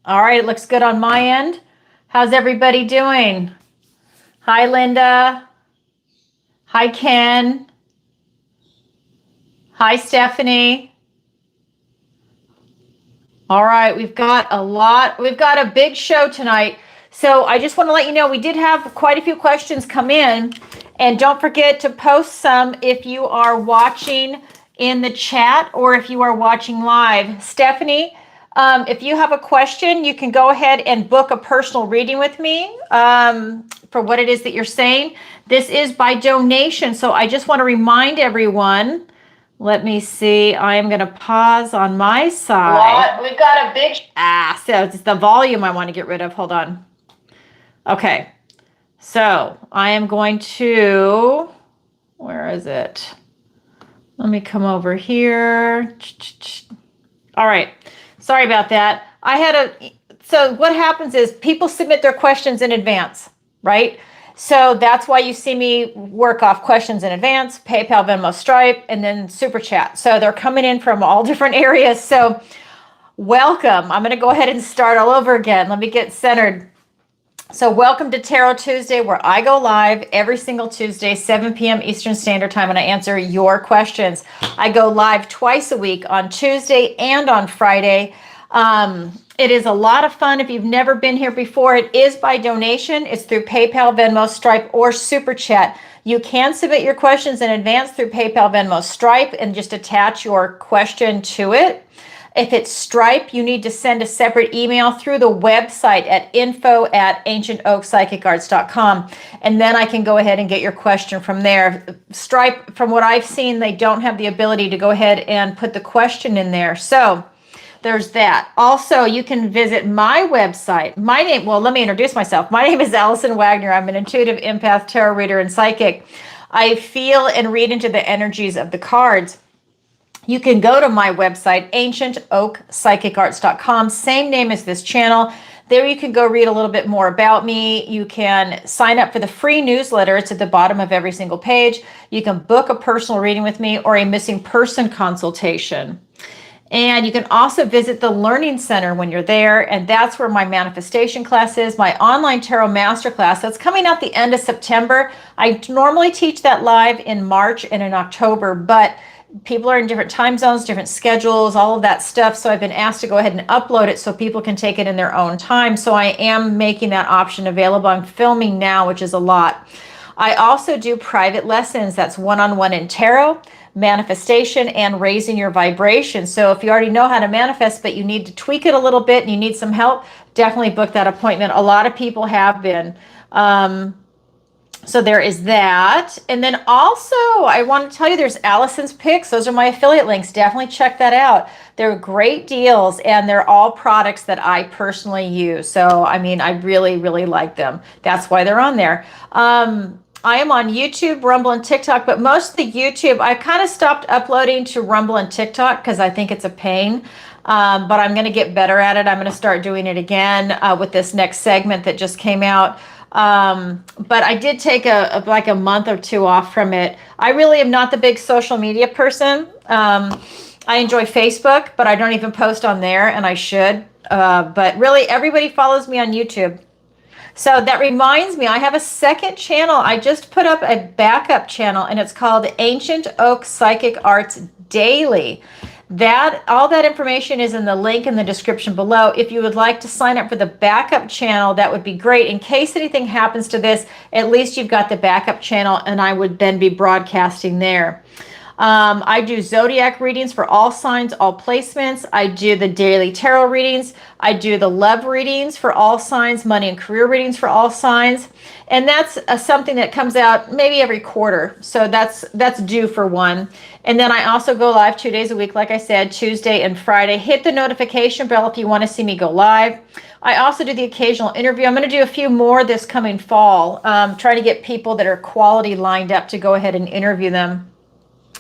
All right, it looks good on my end. How's everybody doing? Hi, Linda. Hi, Ken. Hi, Stephanie. All right, we've got a big show tonight. So I just want to let you know we did have quite a few questions come in, and don't forget to post some if you are watching in the chat or if you are watching live. Stephanie, if you have a question, you can go ahead and book a personal reading with me for what it is that you're saying. This is by donation, so I just want to remind everyone. Let me see. I am going to pause on my side. We've got a big... So it's the volume I want to get rid of. Hold on. Okay. So I am going to... Where is it? Let me come over here. All right. Sorry about that. So what happens is people submit their questions in advance, right? So that's why you see me work off questions in advance, PayPal, Venmo, Stripe, and then SuperChat. So they're coming in from all different areas. So welcome. I'm going to go ahead and start all over again. Let me get centered. So welcome to Tarot Tuesday, where I go live every single Tuesday, 7 p.m. Eastern Standard Time, and I answer your questions. I go live twice a week on Tuesday and on Friday. It is a lot of fun. If you've never been here before, it is by donation. It's through PayPal, Venmo, Stripe, or SuperChat. You can submit your questions in advance through PayPal, Venmo, Stripe, and just attach your question to it. If it's Stripe, you need to send a separate email through the website at info@ancientoakpsychicarts.com, and then I can go ahead and get your question from there. Stripe, from what I've seen, they don't have the ability to go ahead and put the question in there. So there's that. Also, you can visit my website. Let me introduce myself. My name is Alison Wagner. I'm an intuitive empath, tarot reader, and psychic. I feel and read into the energies of the cards. You can go to my website, ancientoakpsychicarts.com, same name as this channel. There you can go read a little bit more about me. You can sign up for the free newsletter. It's at the bottom of every single page. You can book a personal reading with me or a missing person consultation. And you can also visit the Learning Center when you're there, and that's where my manifestation class is, my online tarot masterclass. That's coming out the end of September. I normally teach that live in March and in October, but people are in different time zones, different schedules, all of that stuff. So I've been asked to go ahead and upload it so people can take it in their own time. So I am making that option available. I'm filming now, which is a lot. I also do private lessons. That's one-on-one in tarot, manifestation, and raising your vibration. So if you already know how to manifest, but you need to tweak it a little bit and you need some help, definitely book that appointment. A lot of people have been. So there is that. And then also, I want to tell you, there's Alison's picks. Those are my affiliate links. Definitely check that out. They're great deals, and they're all products that I personally use. So, I mean, I really, really like them. That's why they're on there. I am on YouTube, Rumble, and TikTok, but most of the YouTube, I kind of stopped uploading to Rumble and TikTok because I think it's a pain. But I'm going to get better at it. I'm going to start doing it again with this next segment that just came out. But I did take like a month or two off from it. I really am not the big social media person. I enjoy Facebook, but I don't even post on there, and I should. But really, everybody follows me on YouTube. So that reminds me, I have a second channel. I just put up a backup channel, and it's called Ancient Oak Psychic Arts Daily. All that information is in the link in the description below. If you would like to sign up for the backup channel, that would be great. In case anything happens to this, at least you've got the backup channel, and I would then be broadcasting there. I do Zodiac readings for all signs, all placements. I do the daily tarot readings. I do the love readings for all signs, money and career readings for all signs. And that's something that comes out maybe every quarter. So that's due for one. And then I also go live 2 days a week, like I said, Tuesday and Friday. Hit the notification bell if you want to see me go live. I also do the occasional interview. I'm going to do a few more this coming fall, trying to get people that are quality lined up to go ahead and interview them.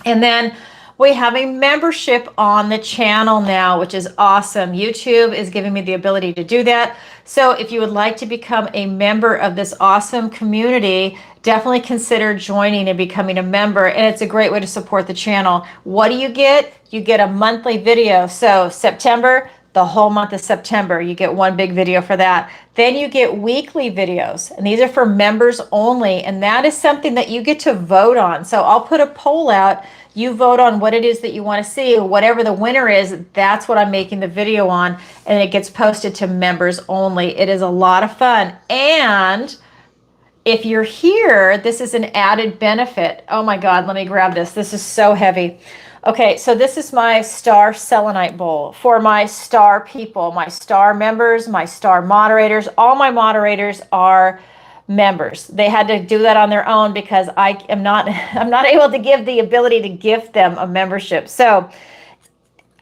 And then we have a membership on the channel now, which is awesome. YouTube is giving me the ability to do that. So if you would like to become a member of this awesome community, definitely consider joining and becoming a member. And it's a great way to support the channel. What do? You get a monthly video. So September, the whole month of September. You get one big video for that. Then you get weekly videos, and these are for members only, and that is something that you get to vote on. So I'll put a poll out. You vote on what it is that you want to see. Whatever the winner is, that's what I'm making the video on, and it gets posted to members only. It is a lot of fun. And if you're here, this is an added benefit. Oh my God, let me grab this. This is so heavy. Okay, so this is my star selenite bowl for my star people, my star members, my star moderators. All my moderators are members. They had to do that on their own because I'm not able to give the ability to gift them a membership. So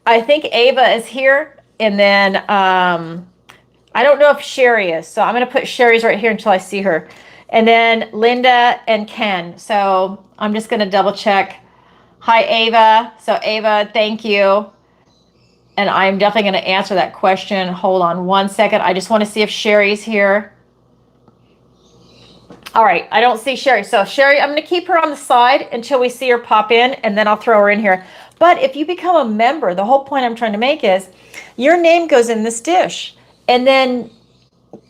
I think Ava is here, and then I don't know if Sherry is. So I'm going to put Sherry's right here until I see her. And then Linda and Ken. So I'm just going to double check. Hi, Ava. So Ava, thank you. And I'm definitely going to answer that question. Hold on one second. I just want to see if Sherry's here. All right, I don't see Sherry. So Sherry, I'm going to keep her on the side until we see her pop in, and then I'll throw her in here. But if you become a member, the whole point I'm trying to make is your name goes in this dish. And then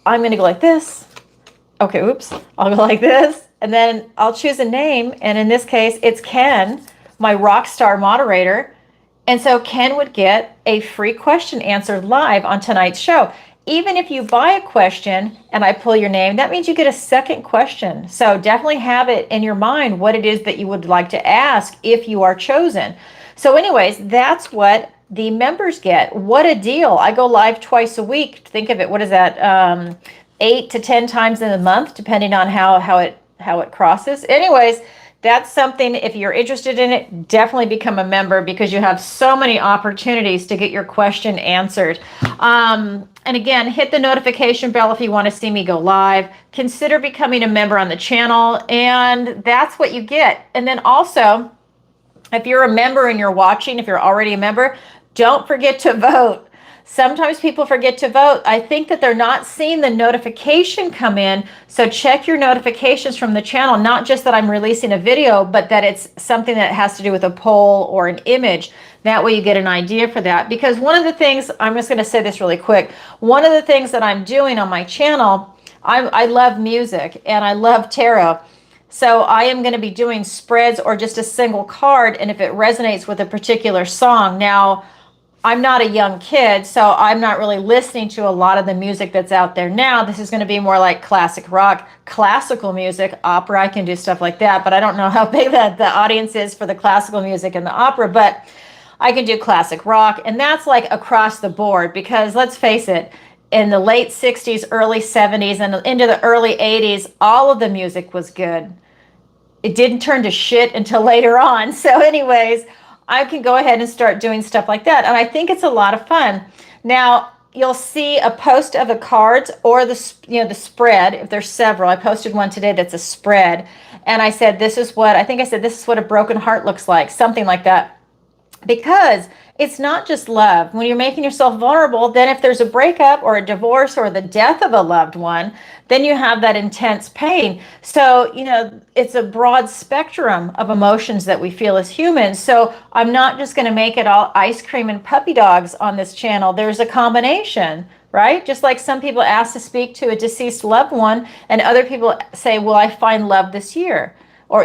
I'm going to go like this. Okay, oops. I'll go like this. And then I'll choose a name. And in this case, it's Ken, my rock star moderator. And so Ken would get a free question answered live on tonight's show. Even if you buy a question and I pull your name, that means you get a second question. So definitely have it in your mind what it is that you would like to ask if you are chosen. So anyways, that's what the members get. What a deal. I go live twice a week. Think of it. What is that? 8 to 10 times in a month, depending on how it crosses. Anyways, that's something, if you're interested in it, definitely become a member because you have so many opportunities to get your question answered. And again, hit the notification bell if you want to see me go live. Consider becoming a member on the channel, and that's what you get. And then also, if you're a member and you're watching, if you're already a member, don't forget to vote. Sometimes people forget to vote. I think that they're not seeing the notification come in. So check your notifications from the channel, not just that I'm releasing a video, but that it's something that has to do with a poll or an image. That way you get an idea for that. Because one of the things, I'm just going to say this really quick. One of the things that I'm doing on my channel, I love music and I love tarot. So I am going to be doing spreads or just a single card. And if it resonates with a particular song. Now, I'm not a young kid, so I'm not really listening to a lot of the music that's out there now. This is going to be more like classic rock, classical music, opera. I can do stuff like that, but I don't know how big that the audience is for the classical music and the opera, but I can do classic rock, and that's like across the board because let's face it, in the late 60s, early 70s, and into the early 80s, all of the music was good. It didn't turn to shit until later on. So anyways, I can go ahead and start doing stuff like that. And I think it's a lot of fun. Now, you'll see a post of the cards or the spread, if there's several. I posted one today that's a spread. And I said, this is what a broken heart looks like, something like that. Because it's not just love. When you're making yourself vulnerable, then if there's a breakup or a divorce or the death of a loved one, then you have that intense pain. So, it's a broad spectrum of emotions that we feel as humans. So I'm not just going to make it all ice cream and puppy dogs on this channel. There's a combination, right? Just like some people ask to speak to a deceased loved one and other people say, will I find love this year? Or,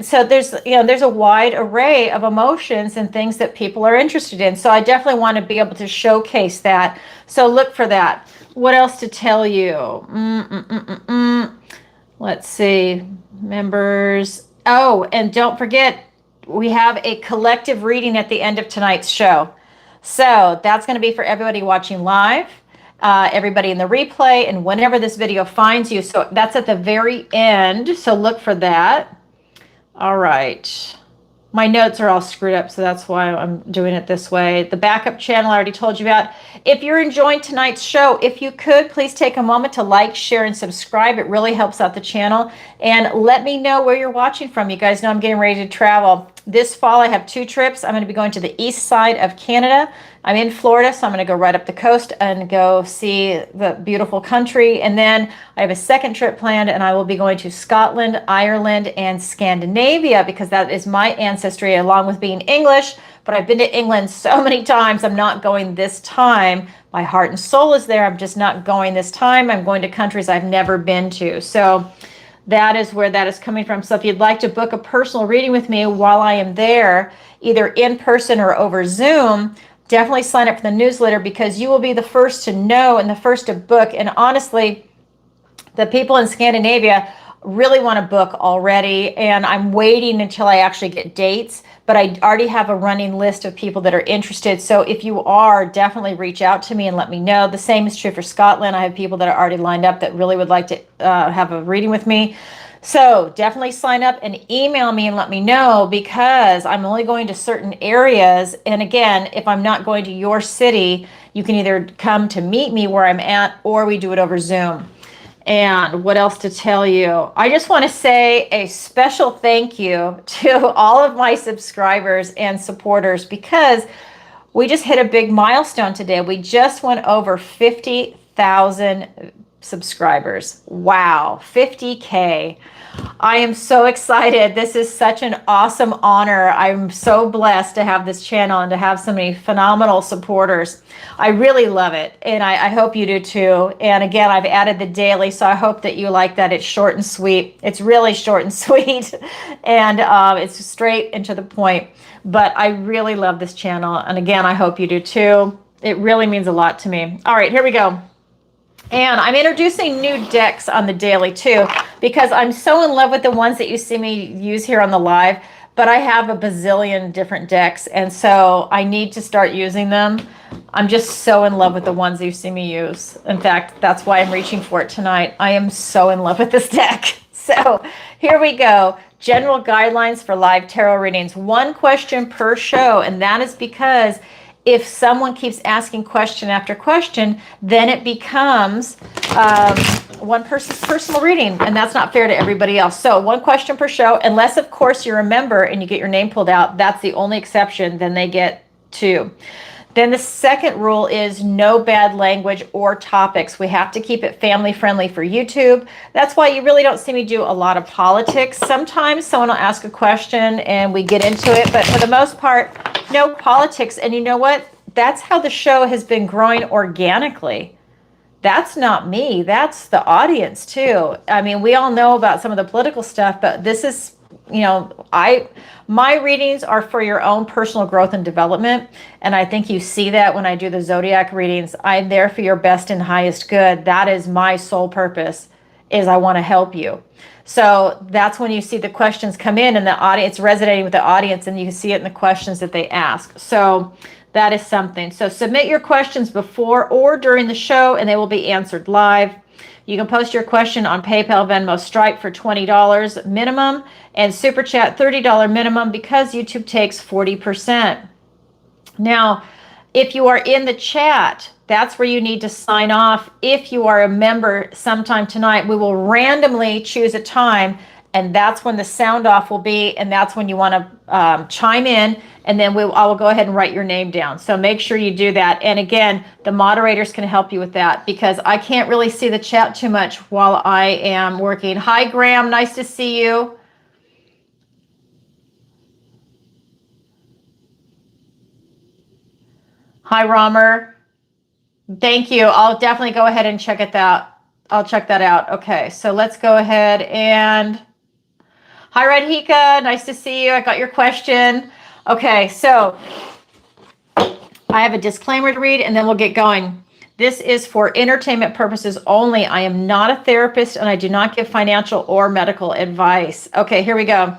so there's a wide array of emotions and things that people are interested in. So I definitely want to be able to showcase that. So look for that. What else to tell you? Let's see. Members. Oh, and don't forget, we have a collective reading at the end of tonight's show. So that's going to be for everybody watching live, everybody in the replay, and whenever this video finds you. So that's at the very end. So look for that. All right. My notes are all screwed up, so that's why I'm doing it this way. The backup channel I already told you about. If you're enjoying tonight's show, if you could, please take a moment to like, share, and subscribe. It really helps out the channel. And let me know where you're watching from. You guys know I'm getting ready to travel. This fall, I have 2 trips. I'm going to be going to the east side of Canada I'm in Florida, so I'm going to go right up the coast and go see the beautiful country. And then I have a second trip planned, and I will be going to Scotland, Ireland, and Scandinavia, because that is my ancestry, along with being English. But I've been to England so many times. I'm not going this time. My heart and soul is there. I'm just not going this time. I'm going to countries I've never been to. So that is where that is coming from. So if you'd like to book a personal reading with me while I am there, either in person or over Zoom, definitely sign up for the newsletter, because you will be the first to know and the first to book. And honestly, the people in Scandinavia really want to book already, and I'm waiting until I actually get dates, but I already have a running list of people that are interested. So if you are, definitely reach out to me and let me know. The same is true for Scotland. I have people that are already lined up that really would like to have a reading with me. So definitely sign up and email me and let me know, because I'm only going to certain areas. And again, if I'm not going to your city, you can either come to meet me where I'm at, or we do it over Zoom. And what else to tell you? I just want to say a special thank you to all of my subscribers and supporters, because we just hit a big milestone today. We just went over 50,000 subscribers. Wow, 50K. I am so excited. This is such an awesome honor. I'm so blessed to have this channel and to have so many phenomenal supporters. I really love it, and I hope you do too. And again, I've added the daily, so I hope that you like that. It's short and sweet. It's really short and sweet, and it's straight and to the point. But I really love this channel, and again, I hope you do too. It really means a lot to me. All right, here we go. And I'm introducing new decks on the daily too, because I'm so in love with the ones that you see me use here on the live, but I have a bazillion different decks, and so I need to start using them. I'm just so in love with the ones that you see me use. In fact, that's why I'm reaching for it tonight. I am so in love with this deck. So here we go. General guidelines for live tarot readings. One question per show, and that is because if someone keeps asking question after question, then it becomes one person's personal reading, and that's not fair to everybody else. So one question per show, unless of course you're a member and you get your name pulled out. That's the only exception. Then they get two. Then the second rule is no bad language or topics. We have to keep it family friendly for YouTube. That's why you really don't see me do a lot of politics. Sometimes someone will ask a question and we get into it, but for the most part, no politics. And you know what? That's how the show has been growing organically. That's not me. That's the audience too. I mean, we all know about some of the political stuff, but this is, you know, my readings are for your own personal growth and development. And I think you see that when I do the Zodiac readings. I'm there for your best and highest good. That is my sole purpose, is I want to help you. So that's when you see the questions come in and the audience resonating with the audience, and you can see it in the questions that they ask. So that is something. So submit your questions before or during the show, and they will be answered live. You can post your question on PayPal, Venmo, Stripe for $20 minimum, and SuperChat $30 minimum, because YouTube takes 40%. Now, if you are in the chat, that's where you need to sign off. If you are a member sometime tonight, we will randomly choose a time, and that's when the sound off will be, and that's when you want to chime in, and then I will go ahead and write your name down. So make sure you do that. And again, the moderators can help you with that, because I can't really see the chat too much while I am working. Hi, Graham. Nice to see you. Hi, Romer. Thank you. I'll definitely go ahead and check it out. I'll check that out. Okay, so let's go ahead and... Hi, Radhika. Nice to see you. I got your question. Okay, so I have a disclaimer to read, and then we'll get going. This is for entertainment purposes only. I am not a therapist, and I do not give financial or medical advice. Okay, here we go.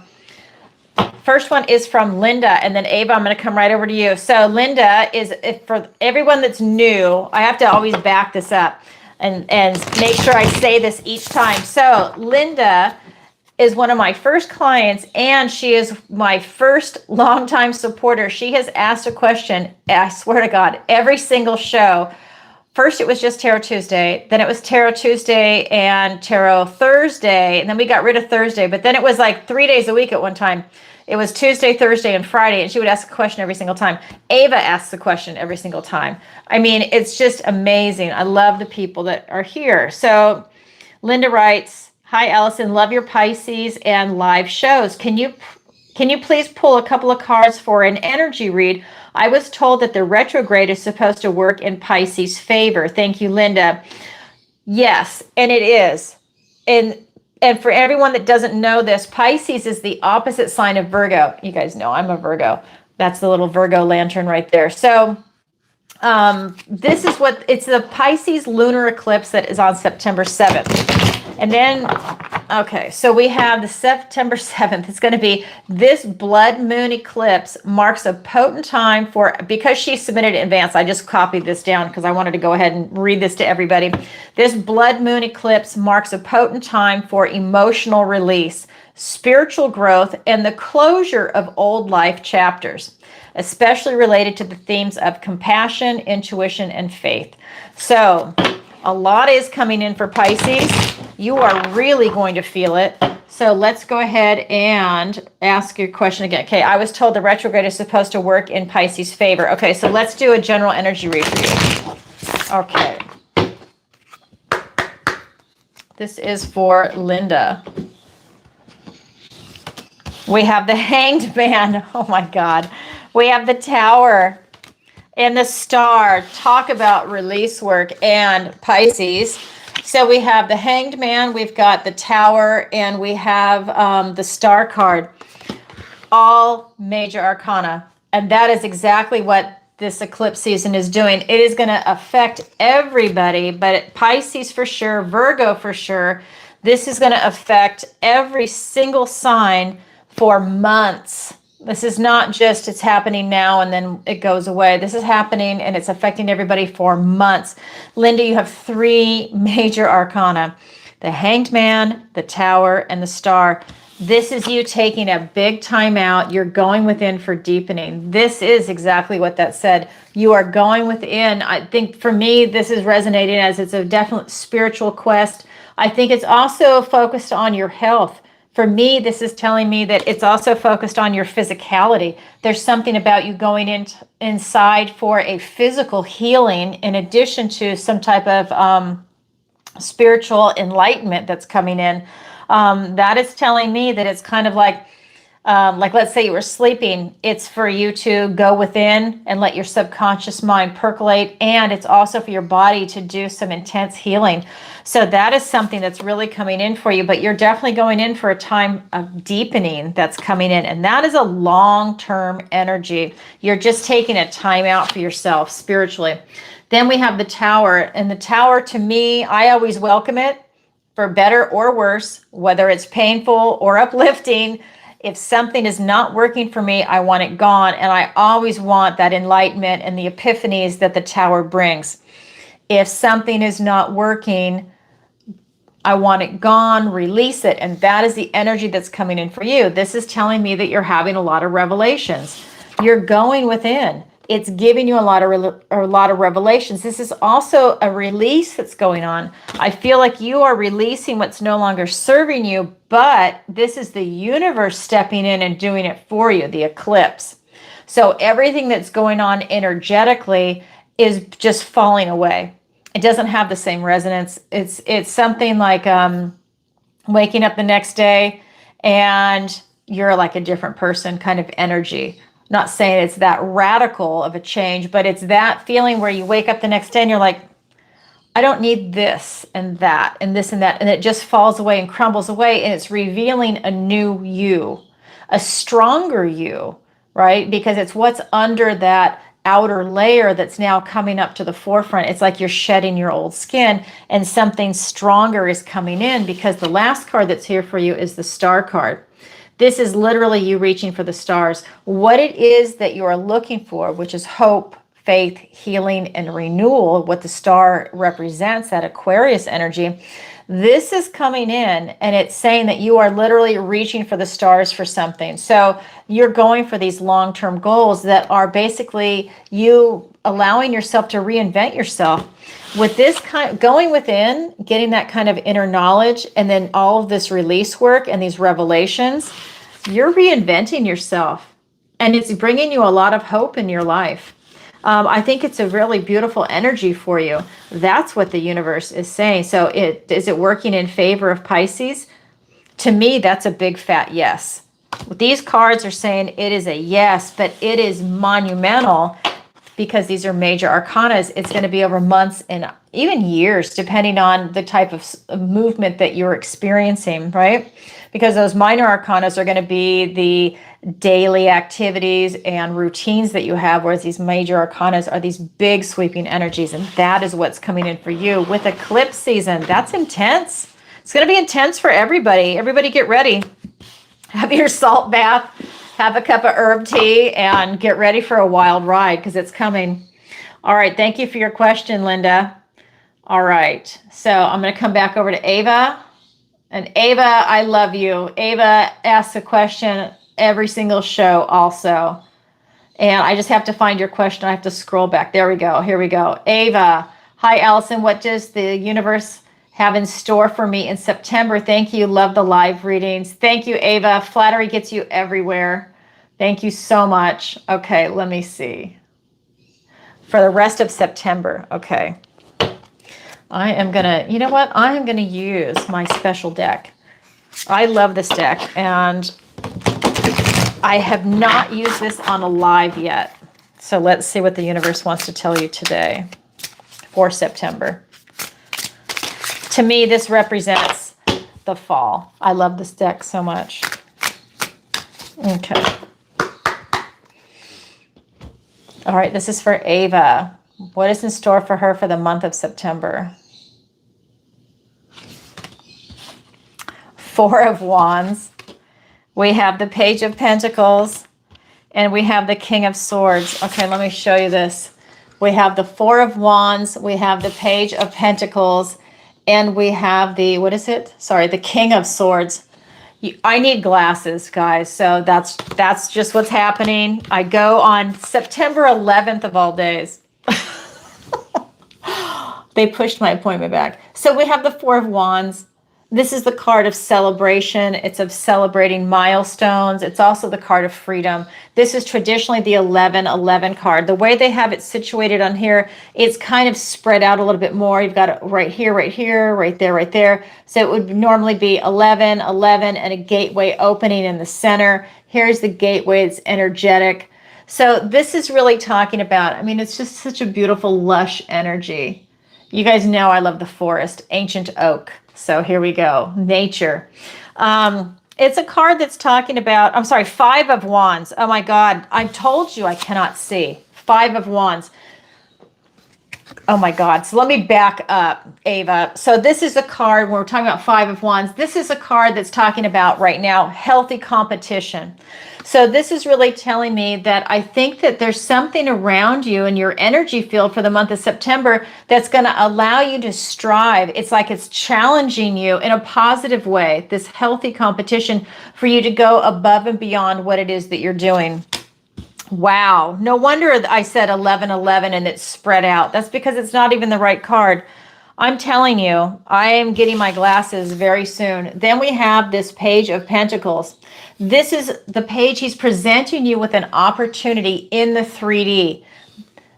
First one is from Linda, and then Ava, I'm going to come right over to you. So Linda is, for everyone that's new, I have to always back this up and make sure I say this each time. So Linda is one of my first clients, and she is my first longtime supporter. She has asked a question, I swear to God, every single show. First, it was just Tarot Tuesday. Then it was Tarot Tuesday and Tarot Thursday. And then we got rid of Thursday. But then it was like 3 days a week at one time. It was Tuesday, Thursday, and Friday, and she would ask a question every single time. Ava asks a question every single time. I mean, it's just amazing. I love the people that are here. So Linda writes, hi, Alison, love your Pisces and live shows. Can you please pull a couple of cards for an energy read? I was told that the retrograde is supposed to work in Pisces' favor. Thank you, Linda. Yes, and it is. And for everyone that doesn't know this, Pisces is the opposite sign of Virgo. You guys know I'm a Virgo. That's the little Virgo lantern right there. So this is it's the Pisces lunar eclipse that is on September 7th. And then, okay, so we have the September 7th. It's going to be this blood moon eclipse marks a potent time because she submitted in advance. I just copied this down because I wanted to go ahead and read this to everybody. This blood moon eclipse marks a potent time for emotional release, spiritual growth, and the closure of old life chapters, especially related to the themes of compassion, intuition, and faith. So a lot is coming in for Pisces. You are really going to feel it. So let's go ahead and ask your question again. Okay, I was told the retrograde is supposed to work in Pisces' favor. Okay, so let's do a general energy read for you. Okay. This is for Linda. We have the Hanged Man. Oh my God. We have the Tower and the Star. Talk about release work and Pisces. So we have the Hanged Man, we've got the Tower, and we have the Star card. All major arcana. And that is exactly what this eclipse season is doing. It is going to affect everybody, but Pisces for sure, Virgo for sure. This is going to affect every single sign for months. This is not just it's happening now and then it goes away. This is happening and it's affecting everybody for months. Linda, you have 3 major arcana: the Hanged Man, the Tower, and the Star. This is you taking a big time out. You're going within for deepening. This is exactly what that said. You are going within. I think for me, this is resonating as it's a definite spiritual quest. I think it's also focused on your health. For me, this is telling me that it's also focused on your physicality. There's something about you going inside for a physical healing in addition to some type of spiritual enlightenment that's coming in. That is telling me that it's kind of like let's say you were sleeping, it's for you to go within and let your subconscious mind percolate, and it's also for your body to do some intense healing. So that is something that's really coming in for you, but you're definitely going in for a time of deepening that's coming in, and that is a long-term energy. You're just taking a time out for yourself spiritually. Then we have the Tower, and the Tower, to me, I always welcome it for better or worse, whether it's painful or uplifting. If something is not working for me, I want it gone. And I always want that enlightenment and the epiphanies that the Tower brings. If something is not working, I want it gone, release it. And that is the energy that's coming in for you. This is telling me that you're having a lot of revelations. You're going within. It's giving you a lot of revelations. This is also a release that's going on. I feel like you are releasing what's no longer serving you, but this is the universe stepping in and doing it for you, the eclipse. So everything that's going on energetically is just falling away. It doesn't have the same resonance. It's something like waking up the next day and you're like a different person kind of energy. Not saying it's that radical of a change, but it's that feeling where you wake up the next day and you're like, I don't need this and that and this and that. And it just falls away and crumbles away. And it's revealing a new you, a stronger you, right? Because it's what's under that outer layer that's now coming up to the forefront. It's like you're shedding your old skin and something stronger is coming in, because the last card that's here for you is the Star card. This is literally you reaching for the stars. What it is that you are looking for, which is hope, faith, healing, and renewal, what the star represents, that Aquarius energy, this is coming in and it's saying that you are literally reaching for the stars for something. So you're going for these long-term goals that are basically you allowing yourself to reinvent yourself. With this kind of going within, getting that kind of inner knowledge, and then all of this release work and these revelations, You're reinventing yourself, and it's bringing you a lot of hope in your life. I think it's a really beautiful energy for you. That's what the universe is saying. So is it working in favor of Pisces? To me, that's a big fat yes. These cards are saying it is a yes, but it is monumental because these are major arcanas. It's going to be over months and even years, depending on the type of movement that you're experiencing, right? Because those minor arcanas are going to be the daily activities and routines that you have, whereas these major arcanas are these big sweeping energies, and that is what's coming in for you with eclipse season. That's intense. It's going to be intense for everybody. Everybody get ready. Have your salt bath, have a cup of herb tea, and get ready for a wild ride because it's coming. All right. Thank you for your question, Linda. All right. So I'm going to come back over to Ava. And Ava, I love you. Ava asks a question every single show also. And I just have to find your question. I have to scroll back. There we go. Here we go. Ava. Hi, Alison. What does the universe have in store for me in September? Thank you. Love the live readings. Thank you, Ava. Flattery gets you everywhere. Thank you so much. Okay, let me see. For the rest of September. Okay. I am going to, you know what? I am going to use my special deck. I love this deck, and I have not used this on a live yet. So let's see what the universe wants to tell you today for September. To me, this represents the fall. I love this deck so much. Okay. All right, this is for Ava. What is in store for her for the month of September? Four of Wands. We have the Page of Pentacles, and we have the King of Swords. Okay, let me show you this. We have the Four of Wands, we have the Page of Pentacles, and we have the, what is it? Sorry, the King of Swords. I need glasses, guys, so that's just what's happening. I go on September 11th of all days. They pushed my appointment back. So we have the Four of Wands. This is the card of celebration. It's of celebrating milestones. It's also the card of freedom. This is traditionally the 11-11 card. The way they have it situated on here, it's kind of spread out a little bit more. You've got it right here, right here, right there, right there. So it would normally be 11, 11, and a gateway opening in the center. Here's the gateway. It's energetic. So this is really talking about, I mean, it's just such a beautiful, lush energy. You guys know I love the forest, ancient oak. So here we go, nature. It's a card that's talking about, I'm sorry, Five of Wands. Oh my God, I told you I cannot see. Five of Wands. Oh my God. So let me back up, Ava. So this is a card, when we're talking about Five of Wands, this is a card that's talking about right now, healthy competition. So this is really telling me that I think that there's something around you in your energy field for the month of September that's going to allow you to strive. It's like it's challenging you in a positive way, this healthy competition for you to go above and beyond what it is that you're doing. Wow. No wonder I said 11-11 and it's spread out. That's because it's not even the right card. I'm telling you, I am getting my glasses very soon. Then we have this Page of Pentacles. This is the page he's presenting you with an opportunity in the 3D.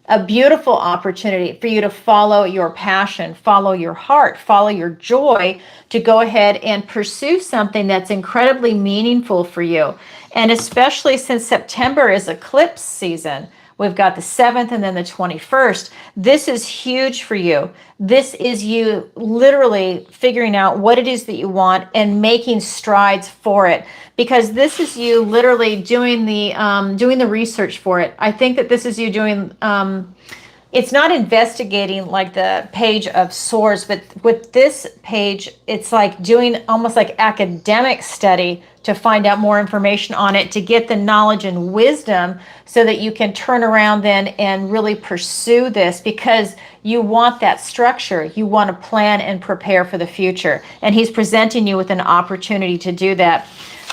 A beautiful opportunity for you to follow your passion, follow your heart, follow your joy, to go ahead and pursue something that's incredibly meaningful for you. And especially since September is eclipse season, we've got the 7th and then the 21st. This is huge for you. This is you literally figuring out what it is that you want and making strides for it. Because this is you literally doing the research for it. I think that this is you doing, it's not investigating like the Page of Swords, but with this page, it's like doing almost like academic study to find out more information on it, to get the knowledge and wisdom so that you can turn around then and really pursue this, because you want that structure. You want to plan and prepare for the future. And he's presenting you with an opportunity to do that.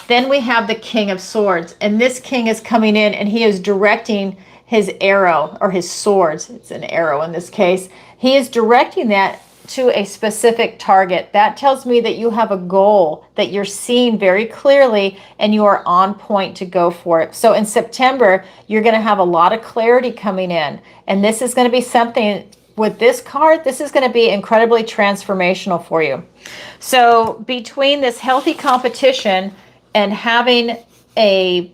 Then we have the King of Swords, and this king is coming in and he is directing his arrow, or his swords. It's an arrow in this case. He is directing that to a specific target. That tells me that you have a goal that you're seeing very clearly and you are on point to go for it. So in September, you're going to have a lot of clarity coming in. And this is going to be something with this card, this is going to be incredibly transformational for you. So between this healthy competition and having a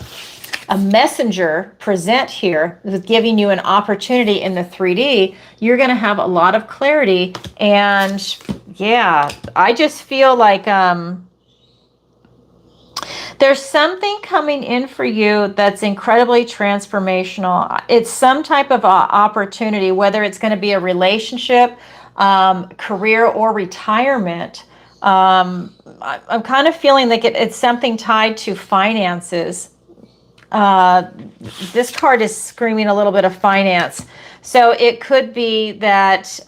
messenger present here with giving you an opportunity in the 3D, you're going to have a lot of clarity. And yeah, I just feel like there's something coming in for you that's incredibly transformational. It's some type of opportunity, whether it's going to be a relationship, career, or retirement. I'm kind of feeling like it's something tied to finances. This card is screaming a little bit of finance. So it could be that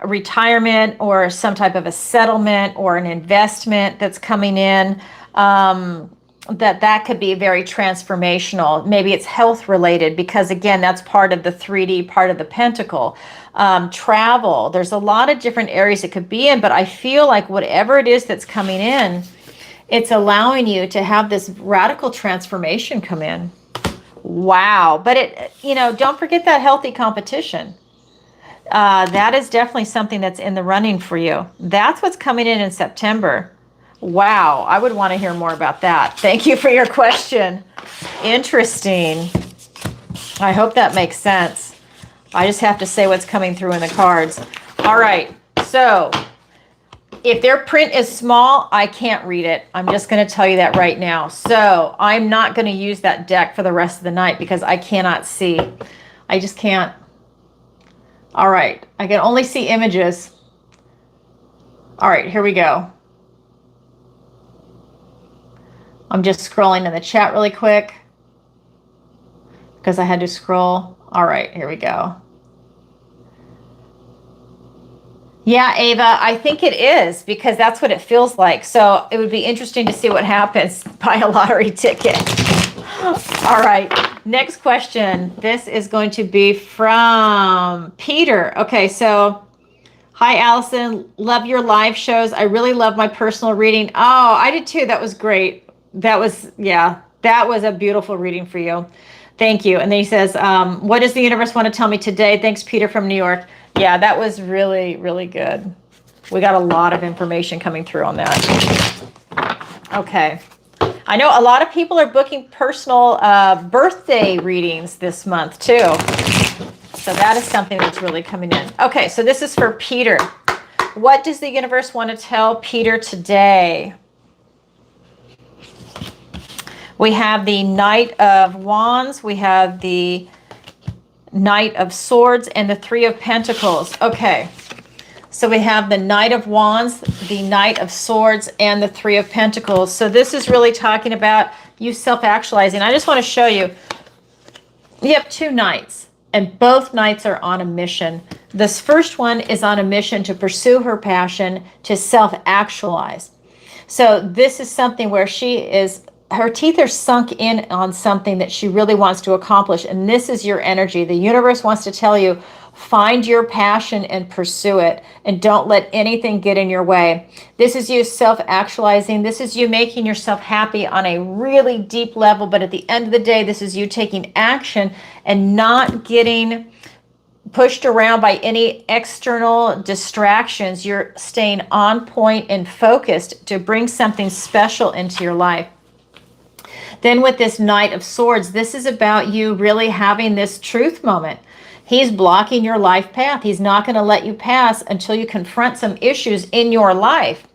retirement or some type of a settlement or an investment that's coming in, that could be very transformational. Maybe it's health related, because again, that's part of the 3D, part of the pentacle. Travel, there's a lot of different areas it could be in, but I feel like whatever it is that's coming in, it's allowing you to have this radical transformation come in. Wow. But don't forget that healthy competition. That is definitely something that's in the running for you. That's what's coming in September. Wow. I would want to hear more about that. Thank you for your question. Interesting. I hope that makes sense. I just have to say what's coming through in the cards. All right. So if their print is small, I can't read it. I'm just going to tell you that right now. So I'm not going to use that deck for the rest of the night because I cannot see. I just can't. All right. I can only see images. All right, here we go. I'm just scrolling in the chat really quick because I had to scroll. All right, here we go. Yeah, Ava, I think it is, because that's what it feels like. So it would be interesting to see what happens. Buy a lottery ticket. All right, next question. This is going to be from Peter. Okay, so hi, Alison. Love your live shows. I really love my personal reading. Oh, I did too. That was great. That was a beautiful reading for you. Thank you. And then he says, what does the universe want to tell me today? Thanks, Peter from New York. Yeah, that was really, really good. We got a lot of information coming through on that. Okay. I know a lot of people are booking personal birthday readings this month too. So that is something that's really coming in. Okay, so this is for Peter. What does the universe want to tell Peter today? We have the Knight of Wands. We have the Knight of Swords and the Three of Pentacles. Okay, so we have the Knight of Wands, the Knight of Swords, and the Three of Pentacles. So this is really talking about you self-actualizing. I just want to show you, you have two knights, and both knights are on a mission. This first one is on a mission to pursue her passion, to self-actualize. So this is something where her teeth are sunk in on something that she really wants to accomplish. And this is your energy. The universe wants to tell you, find your passion and pursue it. And don't let anything get in your way. This is you self-actualizing. This is you making yourself happy on a really deep level. But at the end of the day, this is you taking action and not getting pushed around by any external distractions. You're staying on point and focused to bring something special into your life. Then with this Knight of Swords, this is about you really having this truth moment. He's blocking your life path. He's not going to let you pass until you confront some issues in your life,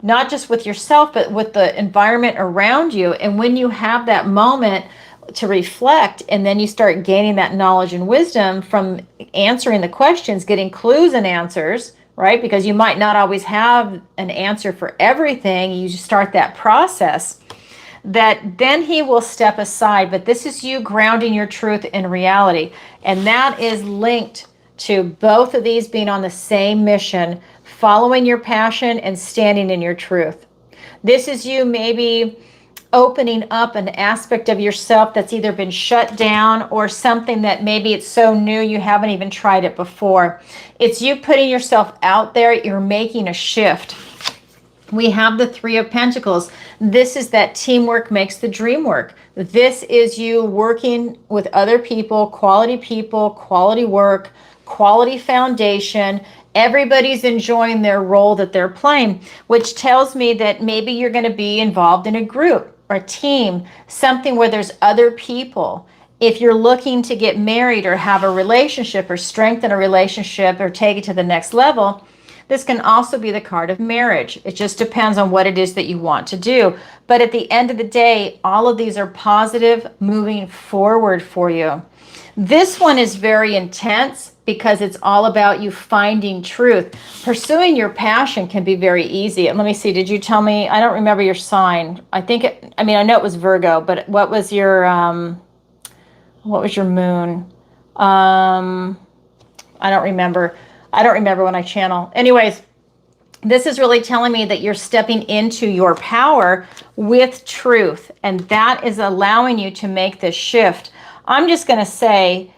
not just with yourself, but with the environment around you. And when you have that moment to reflect, and then you start gaining that knowledge and wisdom from answering the questions, getting clues and answers, right? Because you might not always have an answer for everything. You just start that process. That then he will step aside, but this is you grounding your truth in reality. And that is linked to both of these being on the same mission, following your passion and standing in your truth. This is you maybe opening up an aspect of yourself that's either been shut down or something that maybe it's so new you haven't even tried it before. It's you putting yourself out there. You're making a shift. We have the Three of Pentacles. This is that teamwork makes the dream work. This is you working with other people, quality work, quality foundation. Everybody's enjoying their role that they're playing, which tells me that maybe you're going to be involved in a group or a team, something where there's other people. If you're looking to get married or have a relationship or strengthen a relationship or take it to the next level, this can also be the card of marriage. It just depends on what it is that you want to do. But at the end of the day, all of these are positive, moving forward for you. This one is very intense because it's all about you finding truth. Pursuing your passion can be very easy. And let me see, did you tell me? I don't remember your sign. I know it was Virgo, but what was your moon? I don't remember. I don't remember when I channel. Anyways, this is really telling me that you're stepping into your power with truth, and that is allowing you to make this shift. I'm just going to say,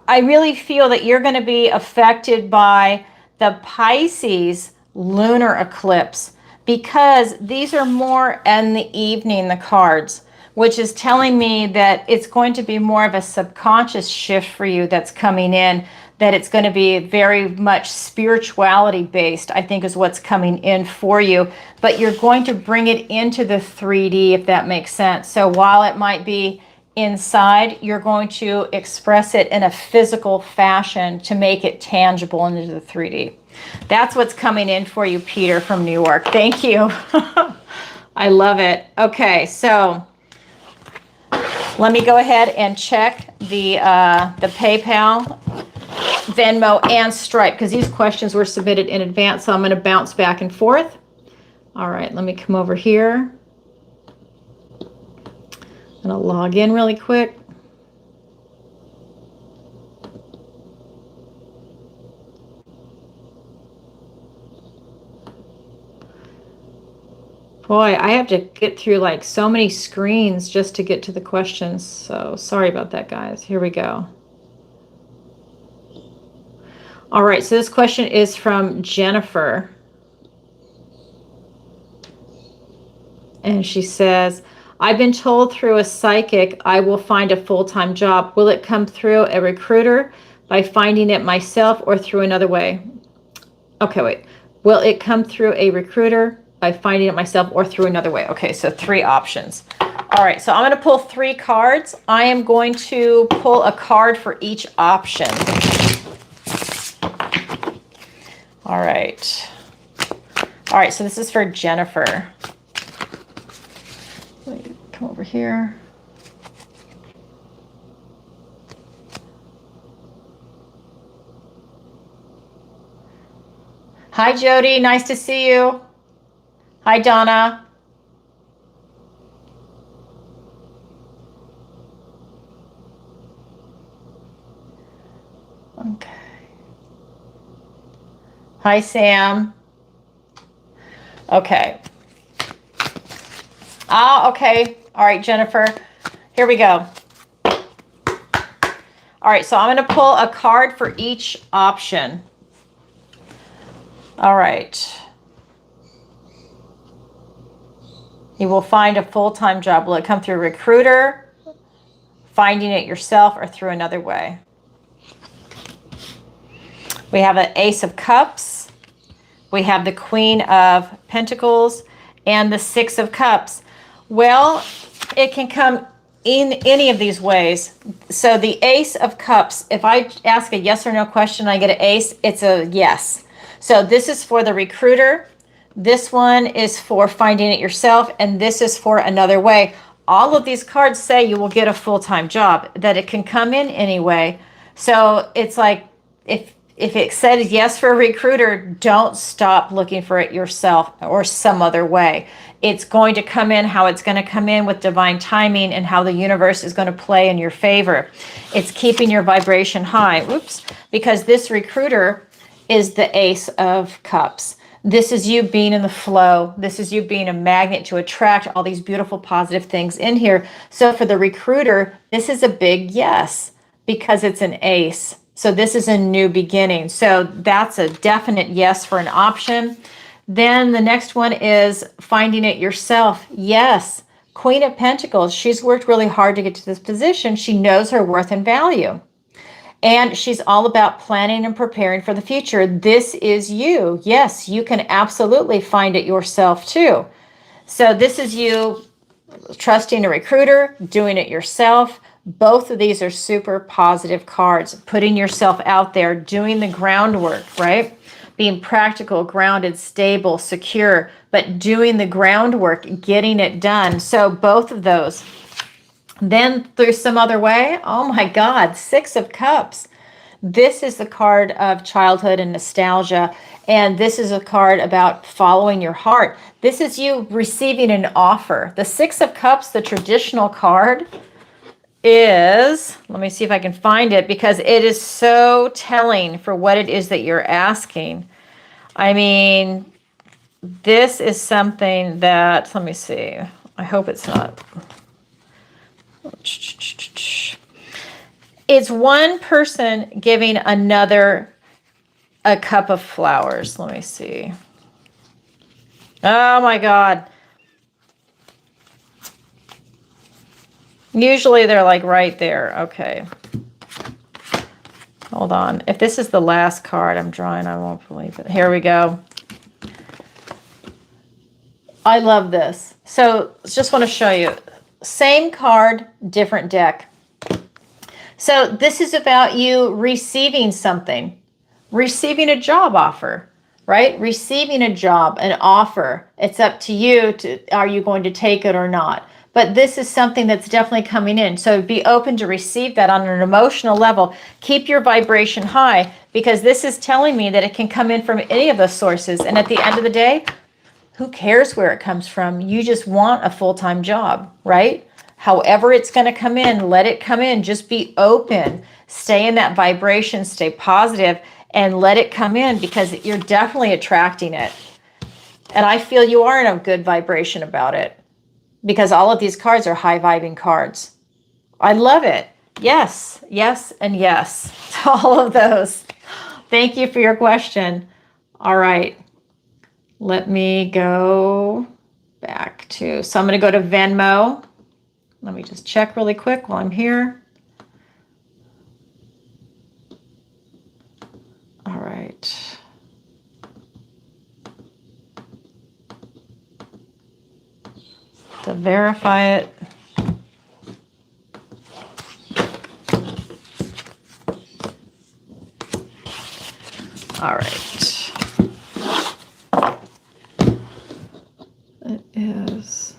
I really feel that you're going to be affected by the Pisces lunar eclipse, because these are more in the evening, the cards, which is telling me that it's going to be more of a subconscious shift for you that's coming in, that it's going to be very much spirituality based, I think is what's coming in for you. But you're going to bring it into the 3D, if that makes sense. So while it might be inside, you're going to express it in a physical fashion to make it tangible into the 3D. That's what's coming in for you, Peter from New York. Thank you. I love it. Okay, so let me go ahead and check the PayPal, Venmo, and Stripe, because these questions were submitted in advance, so I'm going to bounce back and forth. All right, let me come over here. I'm going to log in really quick. Boy, I have to get through like so many screens just to get to the questions. So sorry about that, guys. Here we go. All right, so this question is from Jennifer. And she says, I've been told through a psychic I will find a full-time job. Will it come through a recruiter by finding it myself or through another way? Okay, wait. Will it come through a recruiter by finding it myself or through another way? Okay, so 3 options. All right, so I'm going to pull 3 cards. I am going to pull a card for each option. All right. All right, so this is for Jennifer. Let me come over here. Hi, Jody. Nice to see you. Hi, Donna. Okay. Hi, Sam. Okay. Ah, okay. All right, Jennifer. Here we go. All right, so I'm going to pull a card for each option. All right. You will find a full-time job. Will it come through a recruiter, finding it yourself, or through another way? We have an Ace of Cups. We have the Queen of Pentacles and the Six of Cups. Well, it can come in any of these ways. So the Ace of Cups, if I ask a yes or no question, I get an ace, it's a yes. So this is for the recruiter. This one is for finding it yourself, and this is for another way. All of these cards say you will get a full-time job, that it can come in anyway. So it's like, if it says yes for a recruiter, don't stop looking for it yourself or some other way. It's going to come in how it's going to come in with divine timing and how the universe is going to play in your favor. It's keeping your vibration high. Oops, because this recruiter is the Ace of Cups. This is you being in the flow. This is you being a magnet to attract all these beautiful, positive things in here. So for the recruiter, this is a big yes because it's an ace. So this is a new beginning. So that's a definite yes for an option. Then the next one is finding it yourself. Yes. Queen of Pentacles. She's worked really hard to get to this position. She knows her worth and value. And she's all about planning and preparing for the future. This is you. Yes, you can absolutely find it yourself too. So this is you trusting a recruiter, doing it yourself. Both of these are super positive cards. Putting yourself out there, doing the groundwork, right? Being practical, grounded, stable, secure, but doing the groundwork, getting it done. So both of those. Then through some other way, oh my God, Six of Cups. This is the card of childhood and nostalgia. And this is a card about following your heart. This is you receiving an offer. The Six of Cups, the traditional card, is, let me see if I can find it, because it is so telling for what it is that you're asking. I mean, this is something that, let me see. I hope it's not. It's one person giving another a cup of flowers. Let me see. Oh my God. Usually they're like right there. Okay. Hold on. If this is the last card I'm drawing, I won't believe it. Here we go. I love this. So just want to show you. Same card, different deck. So this is about you receiving something, receiving a job offer, right? Receiving a job, an offer. It's up to you to, are you going to take it or not? But this is something that's definitely coming in. So be open to receive that on an emotional level. Keep your vibration high, because this is telling me that it can come in from any of those sources. And at the end of the day, who cares where it comes from? You just want a full-time job, right? However it's going to come in, let it come in. Just be open. Stay in that vibration. Stay positive and let it come in, because you're definitely attracting it. And I feel you are in a good vibration about it, because all of these cards are high-vibing cards. I love it. Yes, yes, and yes to all of those. Thank you for your question. All right. Let me go back to, so I'm going to go to Venmo. Let me just check really quick while I'm here. All right. To verify it. All right. It is.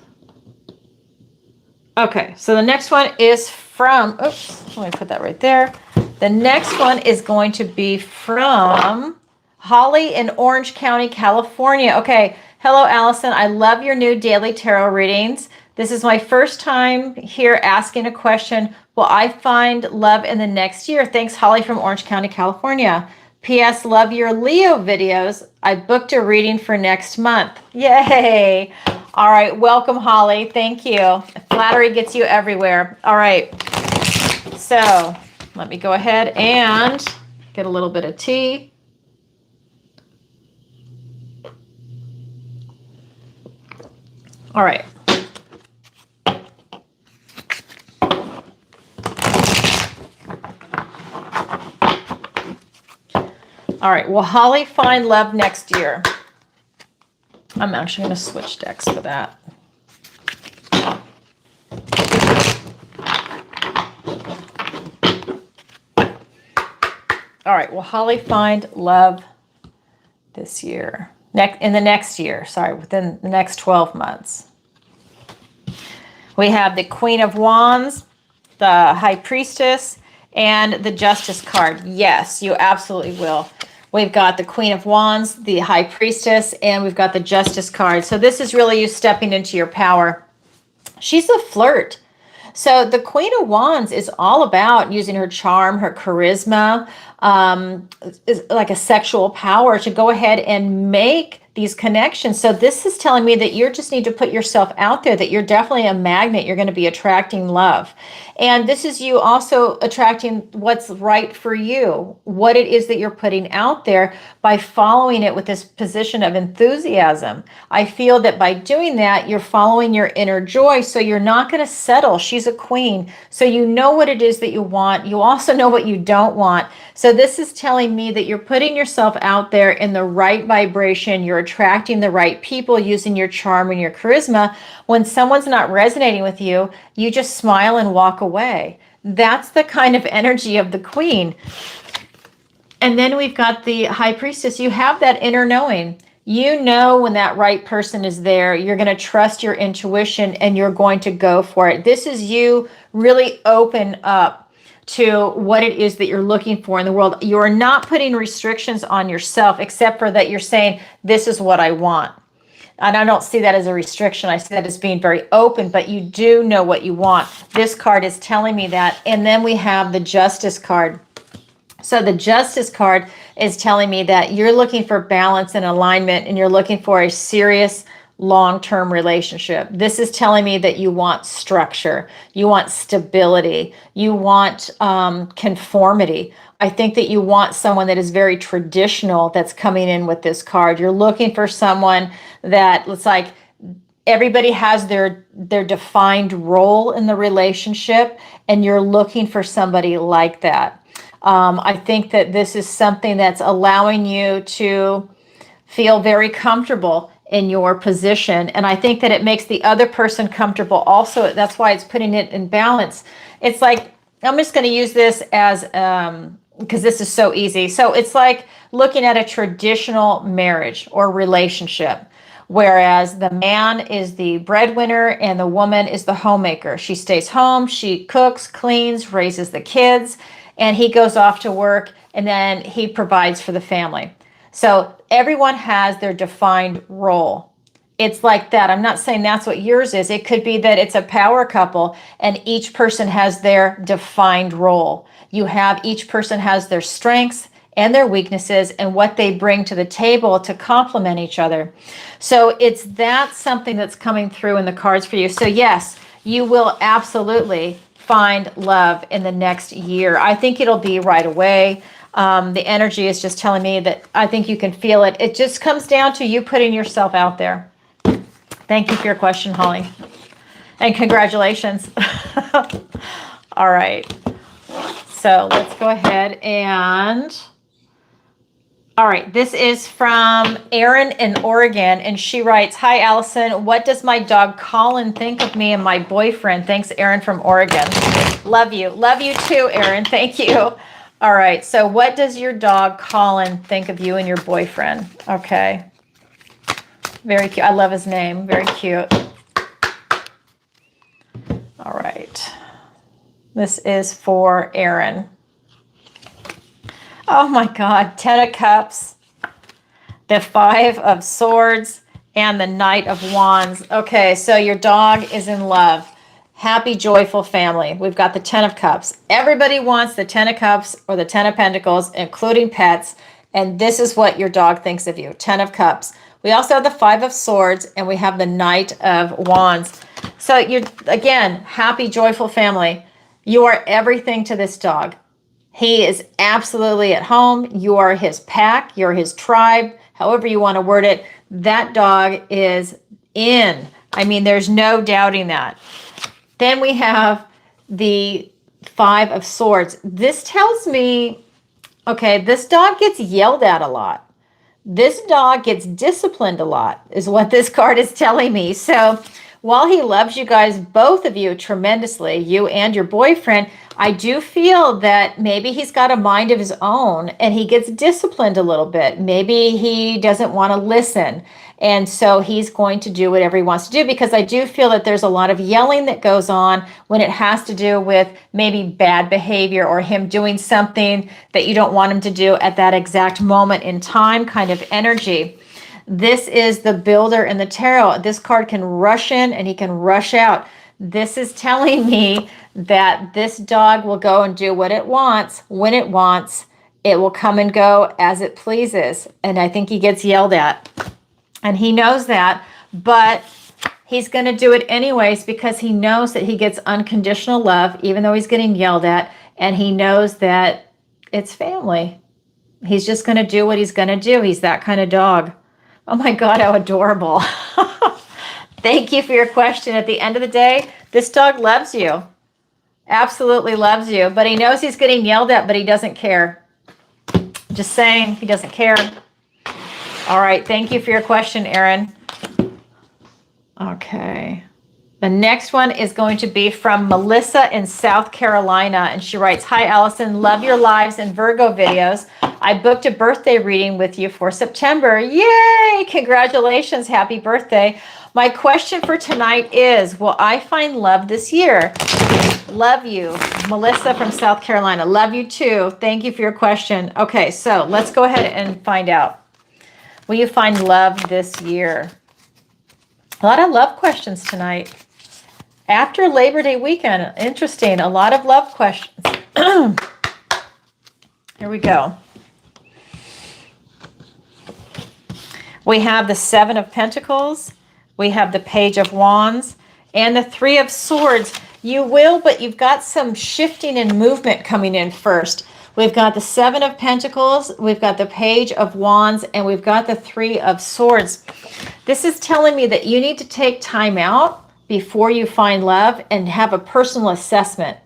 Okay, so the next one is from, oops, let me put that right there. The next one is going to be from Holly in Orange County, California. Okay, hello, Alison. I love your new daily tarot readings. This is my first time here asking a question. Will I find love in the next year? Thanks, Holly from Orange County, California. P.S. Love your Leo videos. I booked a reading for next month. Yay. All right. Welcome, Holly. Thank you. Flattery gets you everywhere. All right. So let me go ahead and get a little bit of tea. All right. All right. Will Holly find love next year? I'm actually going to switch decks for that. All right. Will Holly find love this year? In the next year, sorry, within the next 12 months. We have the Queen of Wands, the High Priestess, and the Justice card. Yes, you absolutely will. We've got the Queen of Wands, the High Priestess, and we've got the Justice card. So this is really you stepping into your power. She's a flirt. So the Queen of Wands is all about using her charm, her charisma, is like a sexual power to go ahead and make these connections. So this is telling me that you just need to put yourself out there, that you're definitely a magnet. You're going to be attracting love. And this is you also attracting what's right for you, what it is that you're putting out there by following it with this position of enthusiasm. I feel that by doing that, you're following your inner joy. So you're not going to settle. She's a queen. So you know what it is that you want. You also know what you don't want. So this is telling me that you're putting yourself out there in the right vibration. You're attracting the right people using your charm and your charisma. When someone's not resonating with you, you just smile and walk away. That's the kind of energy of the queen. And then we've got the high priestess. You have that inner knowing. You know when that right person is there. You're going to trust your intuition and you're going to go for it. This is you really open up to what it is that you're looking for in the world. You are not putting restrictions on yourself, except for that you're saying, this is what I want. And I don't see that as a restriction. I see that as being very open, but you do know what you want. This card is telling me that. And then we have the Justice card. So the Justice card is telling me that you're looking for balance and alignment, and you're looking for a serious long-term relationship. This is telling me that you want structure, you want stability, you want conformity. I think that you want someone that is very traditional that's coming in with this card. You're looking for someone that looks like everybody has their defined role in the relationship, and you're looking for somebody like that. I think that this is something that's allowing you to feel very comfortable in your position. And I think that it makes the other person comfortable also. That's why it's putting it in balance. It's like, I'm just going to use this as, because this is so easy. So it's like looking at a traditional marriage or relationship, whereas the man is the breadwinner and the woman is the homemaker. She stays home, she cooks, cleans, raises the kids, and he goes off to work, and then he provides for the family. So everyone has their defined role. It's like that. I'm not saying that's what yours is. It could be that it's a power couple and each person has their defined role. Each person has their strengths and their weaknesses and what they bring to the table to complement each other. So that's something that's coming through in the cards for you. So yes, you will absolutely find love in the next year. I think it'll be right away. The energy is just telling me that I think you can feel it. It just comes down to you putting yourself out there. Thank you for your question, Holly. And congratulations. All right. So let's go ahead and... All right, this is from Erin in Oregon, and she writes, "Hi, Alison. What does my dog Colin think of me and my boyfriend?" Thanks, Erin from Oregon. Love you. Love you too, Erin. Thank you. All right, so what does your dog Colin think of you and your boyfriend? Okay. Very cute. I love his name. Very cute. All right. This is for Erin. Oh my God, 10 of Cups, the 5 of Swords, and the Knight of Wands. Okay, so your dog is in love. Happy, joyful family. We've got the 10 of Cups. Everybody wants the 10 of Cups or the 10 of Pentacles, including pets, and this is what your dog thinks of you, 10 of Cups. We also have the 5 of Swords, and we have the Knight of Wands. So you're, again, happy, joyful family. You are everything to this dog. He is absolutely at home. You are his pack. You're his tribe. However you want to word it. That dog is in. I mean, there's no doubting that. Then we have the 5 of Swords. This tells me, okay, this dog gets yelled at a lot. This dog gets disciplined a lot, is what this card is telling me. So while he loves you guys, both of you tremendously, you and your boyfriend, I do feel that maybe he's got a mind of his own and he gets disciplined a little bit. Maybe he doesn't want to listen. And so he's going to do whatever he wants to do, because I do feel that there's a lot of yelling that goes on when it has to do with maybe bad behavior or him doing something that you don't want him to do at that exact moment in time kind of energy. This is the Builder in the Tarot. This card can rush in and he can rush out. This is telling me that this dog will go and do what it wants, when it wants, It will come and go as it pleases. And I think he gets yelled at. And he knows that, but he's going to do it anyways because he knows that he gets unconditional love, even though he's getting yelled at. And he knows that it's family. He's just going to do what he's going to do. He's that kind of dog. Oh my God, how adorable. Thank you for your question. At the end of the day, this dog loves you. Absolutely loves you. But he knows he's getting yelled at, but he doesn't care. Just saying, he doesn't care. All right, thank you for your question, Erin. Okay. The next one is going to be from Melissa in South Carolina. And she writes, hi, Alison. Love your lives and Virgo videos. I booked a birthday reading with you for September. Yay! Congratulations. Happy birthday. My question for tonight is, will I find love this year? Love you. Melissa from South Carolina. Love you too. Thank you for your question. Okay, so let's go ahead and find out. Will you find love this year? A lot of love questions tonight. After Labor Day weekend, interesting. A lot of love questions. Here we go. We have the Seven of Pentacles. We have the Page of Wands and the Three of Swords. You will, but you've got some shifting and movement coming in first. We've got the Seven of Pentacles, we've got the Page of Wands, and we've got the Three of Swords. This is telling me that you need to take time out before you find love and have a personal assessment.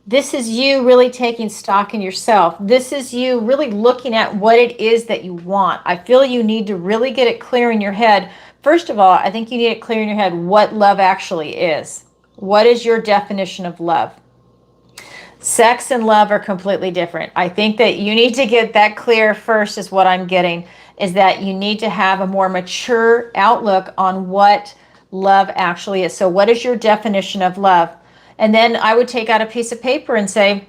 This is you really taking stock in yourself. This is you really looking at what it is that you want. I feel you need to really get it clear in your head. First of all, I think you need it clear in your head what love actually is. What is your definition of love? Sex and love are completely different. I think that you need to get that clear first is what I'm getting, is that you need to have a more mature outlook on what love actually is. So what is your definition of love? And then I would take out a piece of paper and say,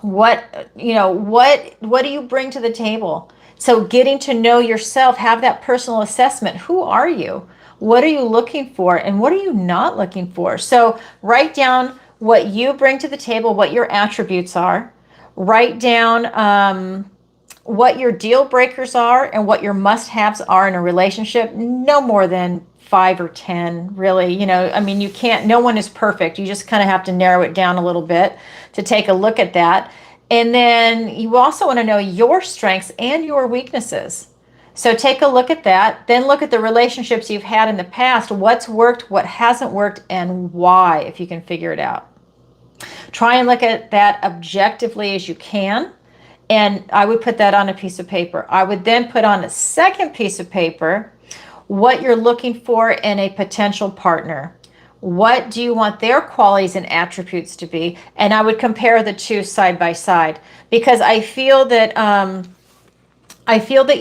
what do you bring to the table? So getting to know yourself, have that personal assessment. Who are you? What are you looking for? And what are you not looking for? So write down what you bring to the table, what your attributes are. Write down what your deal breakers are and what your must-haves are in a relationship. No more than 5 or 10, really. You can't, no one is perfect. You just kind of have to narrow it down a little bit to take a look at that. And then you also want to know your strengths and your weaknesses. So take a look at that. Then look at the relationships you've had in the past. What's worked, what hasn't worked, and why, if you can figure it out. Try and look at that objectively as you can. And I would put that on a piece of paper. I would then put on a second piece of paper what you're looking for in a potential partner. What do you want their qualities and attributes to be? And I would compare the two side by side, because I feel that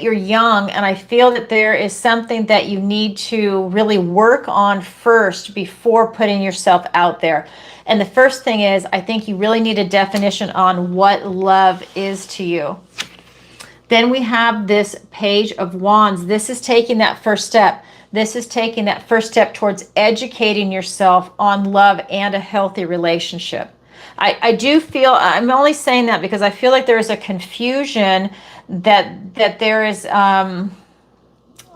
you're young, and I feel that there is something that you need to really work on first before putting yourself out there. And the first thing is, I think you really need a definition on what love is to you. Then we have this Page of Wands. This is taking that first step. This is taking that first step towards educating yourself on love and a healthy relationship. I do feel, I'm only saying that because I feel like there is a confusion that there is, I'm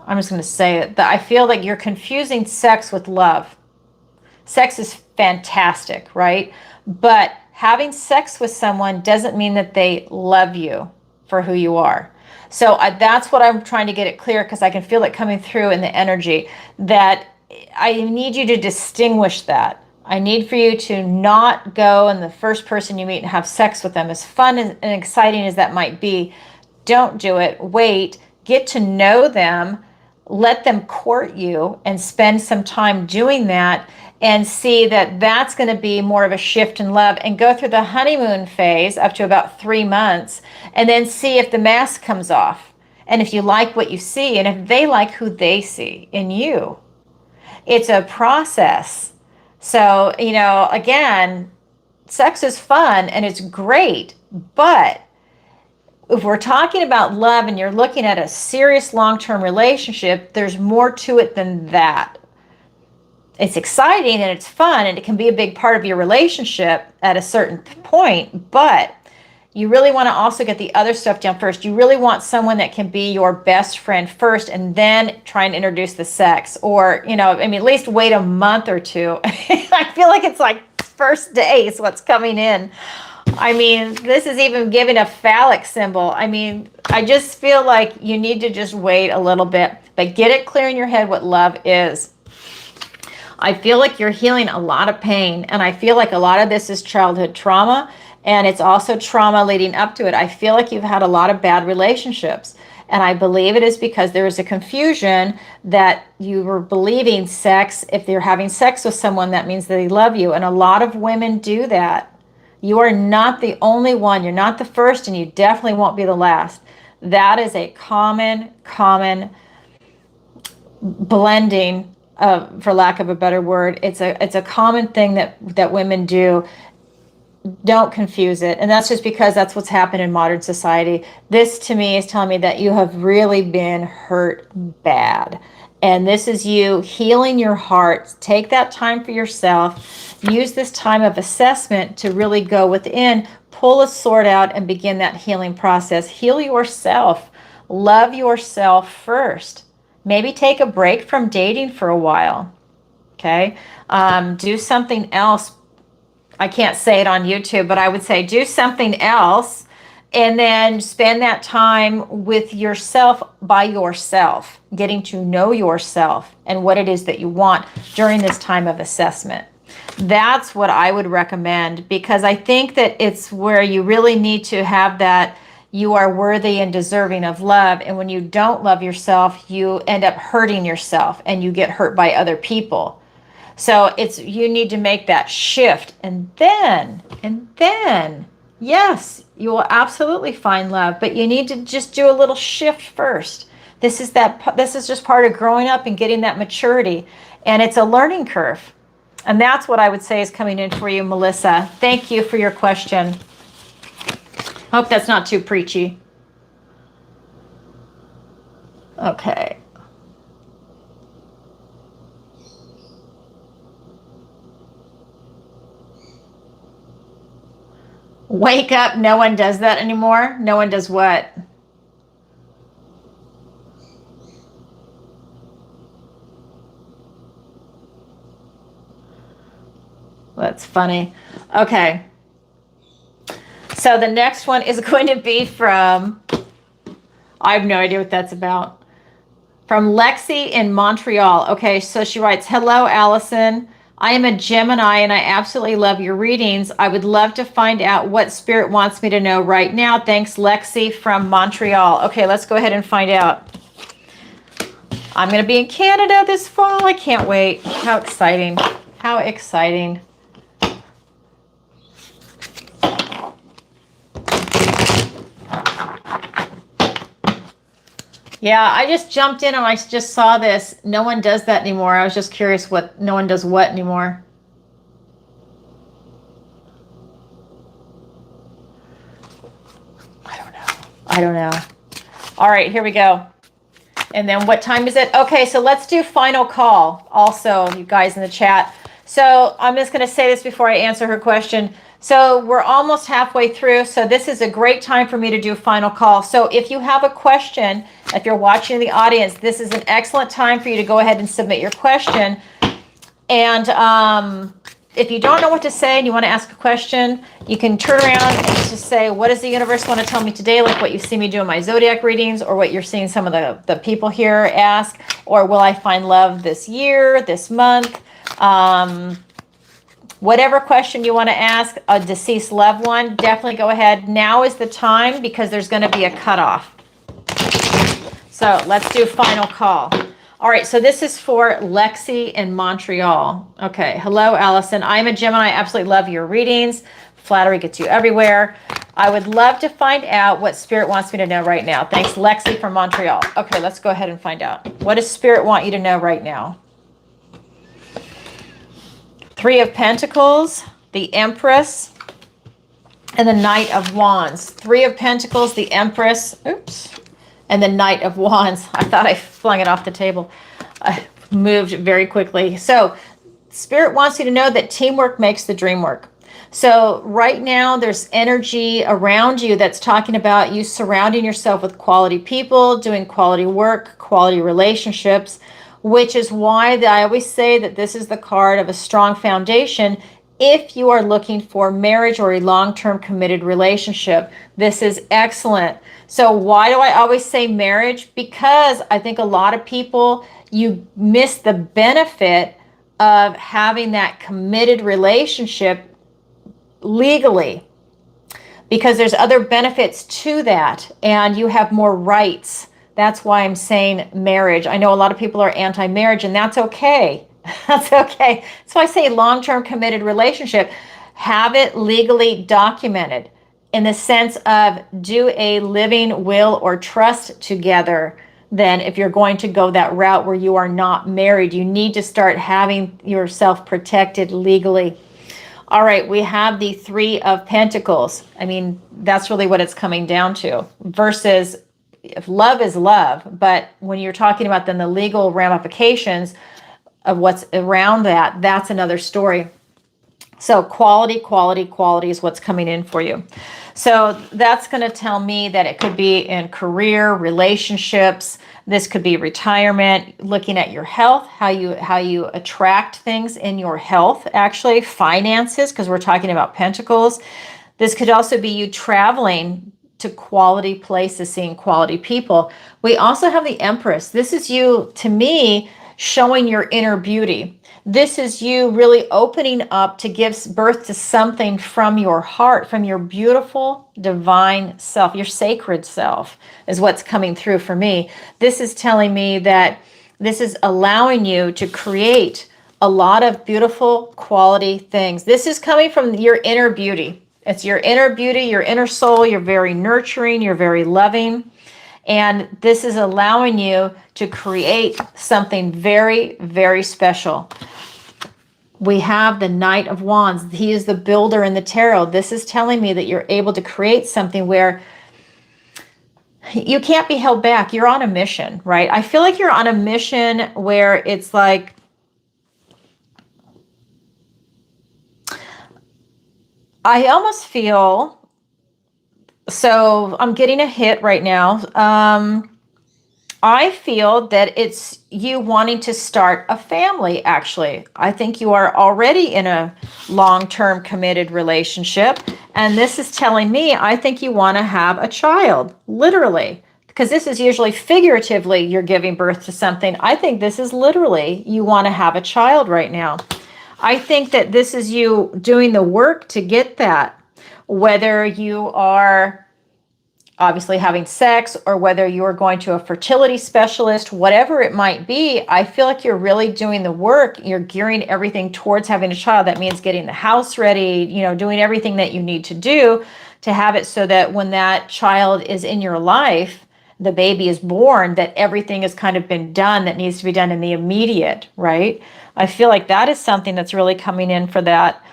just going to say it, that I feel like you're confusing sex with love. Sex is fantastic, right? But having sex with someone doesn't mean that they love you for who you are. So that's what I'm trying to get it clear, because I can feel it coming through in the energy, that I need you to distinguish that. I need for you to not go and the first person you meet and have sex with them. As fun and exciting as that might be, don't do it. Wait, get to know them, let them court you, and spend some time doing that, and see that that's going to be more of a shift in love, and go through the honeymoon phase up to about 3 months, and then see if the mask comes off, and if you like what you see, and if they like who they see in you. It's a process. So, again, sex is fun and it's great, but if we're talking about love and you're looking at a serious long-term relationship, there's more to it than that. It's exciting and it's fun and it can be a big part of your relationship at a certain point, but you really want to also get the other stuff done first. You really want someone that can be your best friend first and then try and introduce the sex. Or, you know, I mean, at least wait a month or two. I feel like it's like first days what's coming in. I mean, this is even giving a phallic symbol. I mean, I just feel like you need to just wait a little bit, but get it clear in your head what love is. I feel like you're healing a lot of pain, and I feel like a lot of this is childhood trauma, and it's also trauma leading up to it. I feel like you've had a lot of bad relationships, and I believe it is because there is a confusion that you were believing sex, if you're having sex with someone, that means that they love you, and a lot of women do that. You are not the only one. You're not the first, and you definitely won't be the last. That is a common blending, for lack of a better word. It's a common thing that women do. Don't confuse it. And that's just because that's what's happened in modern society. This to me is telling me that you have really been hurt bad. And this is you healing your heart. Take that time for yourself. Use this time of assessment to really go within, pull a sword out, and begin that healing process. Heal yourself. Love yourself first. Maybe take a break from dating for a while. Okay? Do something else. I can't say it on YouTube, but I would say do something else and then spend that time with yourself, by yourself, getting to know yourself and what it is that you want during this time of assessment. That's what I would recommend, because I think that it's where you really need to have that you are worthy and deserving of love. And when you don't love yourself, you end up hurting yourself and you get hurt by other people. So you need to make that shift, and then, yes, you will absolutely find love, but you need to just do a little shift first. This is just part of growing up and getting that maturity, and it's a learning curve. And that's what I would say is coming in for you, Melissa. Thank you for your question. Hope that's not too preachy. Okay. Wake up, no one does that anymore. No one does what? That's funny. Okay. So the next one is going to be from, I have no idea what that's about. From Lexi in Montreal. Okay, so she writes, "Hello, Alison. I am a Gemini and I absolutely love your readings. I would love to find out what Spirit wants me to know right now. Thanks, Lexi from Montreal." Okay, let's go ahead and find out. I'm going to be in Canada this fall. I can't wait. How exciting. How exciting. Yeah, I just jumped in and I just saw this. No one does that anymore. I was just curious what, no one does what anymore? I don't know. All right, here we go. And then what time is it? Okay, so let's do final call also, you guys in the chat. So I'm just going to say this before I answer her question. So we're almost halfway through. So this is a great time for me to do final call. So if you have a question, if you're watching the audience, this is an excellent time for you to go ahead and submit your question. And if you don't know what to say and you want to ask a question, you can turn around and just say, what does the universe want to tell me today? Like what you see me do in my Zodiac readings, or what you're seeing some of the people here ask, or will I find love this year, this month? Whatever question you want to ask a deceased loved one, definitely go ahead. Now is the time, because there's going to be a cutoff. So let's do final call. All right, so this is for Lexi in Montreal. Okay, hello, Alison. I'm a Gemini. I absolutely love your readings. Flattery gets you everywhere. I would love to find out what Spirit wants me to know right now. Thanks, Lexi from Montreal. Okay, let's go ahead and find out. What does Spirit want you to know right now? Three of Pentacles, the Empress, and the Knight of Wands. Three of Pentacles, the Empress, oops, and the Knight of Wands. I thought I flung it off the table. I moved very quickly. So Spirit wants you to know that teamwork makes the dream work. So right now there's energy around you that's talking about you surrounding yourself with quality people, doing quality work, quality relationships, which is why I always say that this is the card of a strong foundation. If you are looking for marriage or a long-term committed relationship, this is excellent. So why do I always say marriage? Because I think a lot of people, you miss the benefit of having that committed relationship legally, because there's other benefits to that and you have more rights. That's why I'm saying marriage. I know a lot of people are anti-marriage, and that's okay. That's okay. So I say long-term committed relationship. Have it legally documented in the sense of do a living will or trust together. Then if you're going to go that route where you are not married, you need to start having yourself protected legally. All right, we have the Three of Pentacles. I mean, that's really what it's coming down to. Versus if love is love, but when you're talking about then the legal ramifications of what's around that, that's another story. So quality, quality, quality is what's coming in for you. So that's going to tell me that it could be in career, relationships. This could be retirement, looking at your health, how you attract things in your health, actually, finances, because we're talking about pentacles. This could also be you traveling to quality places, seeing quality people. We also have the Empress. This is you, to me, showing your inner beauty. This is you really opening up to give birth to something from your heart, from your beautiful divine self, your sacred self is what's coming through for me. This is telling me that this is allowing you to create a lot of beautiful quality things. This is coming from your inner beauty. It's your inner beauty, your inner soul. You're very nurturing, you're very loving. And this is allowing you to create something very, very special. We have the Knight of Wands. He is the builder in the tarot. This is telling me that you're able to create something where you can't be held back. You're on a mission, right? I feel like you're on a mission where it's like, I almost feel, so I'm getting a hit right now. I feel that it's you wanting to start a family, actually. I think you are already in a long-term committed relationship. And this is telling me, I think you want to have a child, literally. Because this is usually figuratively you're giving birth to something. I think this is literally you want to have a child right now. I think that this is you doing the work to get that. Whether you are obviously having sex or whether you're going to a fertility specialist, whatever it might be, I feel like you're really doing the work. You're gearing everything towards having a child. That means getting the house ready, doing everything that you need to do to have it so that when that child is in your life, the baby is born, that everything has kind of been done that needs to be done in the immediate, right? I feel like that is something that's really coming in for that.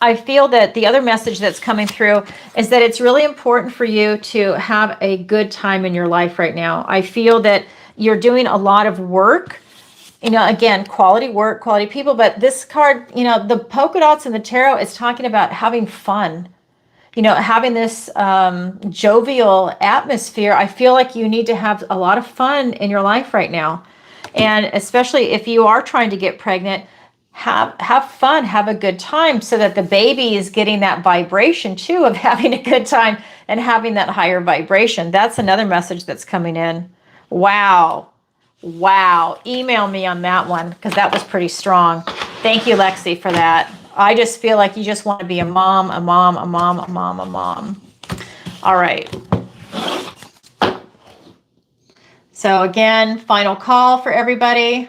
I feel that the other message that's coming through is that it's really important for you to have a good time in your life right now. I feel that you're doing a lot of work, again, quality work, quality people, but this card, the polka dots in the tarot is talking about having fun, having this jovial atmosphere. I feel like you need to have a lot of fun in your life right now. And especially if you are trying to get pregnant, have fun, have a good time so that the baby is getting that vibration too of having a good time and having that higher vibration. That's another message that's coming in. Wow. Wow. Email me on that one because that was pretty strong. Thank you, Lexi, for that. I just feel like you just want to be a mom, a mom, a mom, a mom, a mom. All right. So again, final call for everybody.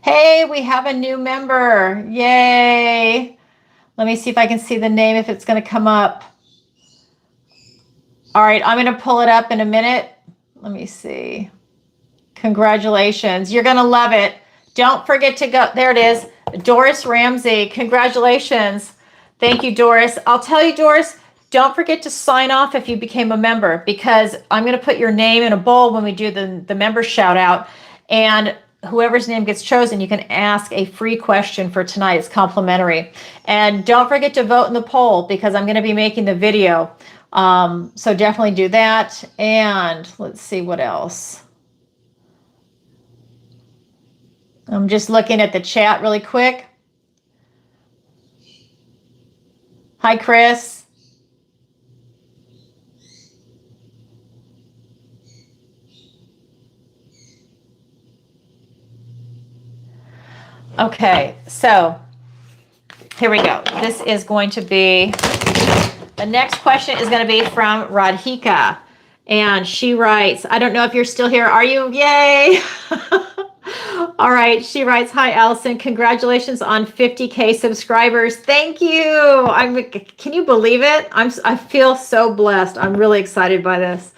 Hey, we have a new member. Yay. Let me see if I can see the name, if it's going to come up. All right, I'm going to pull it up in a minute. Let me see. Congratulations. You're going to love it. Don't forget to go. There it is. Doris Ramsey. Congratulations. Thank you, Doris. I'll tell you, Doris, don't forget to sign off if you became a member, because I'm going to put your name in a bowl when we do the member shout out. And whoever's name gets chosen, you can ask a free question for tonight. It's complimentary. And don't forget to vote in the poll because I'm going to be making the video. So definitely do that. And let's see what else. I'm just looking at the chat really quick. Hi, Chris. Okay, so here we go. This is going to be, the next question is going to be from Radhika. And she writes, I don't know if you're still here. Are you? Yay. All right. She writes, hi, Alison. Congratulations on 50K subscribers. Thank you. Can you believe it? I feel so blessed. I'm really excited by this.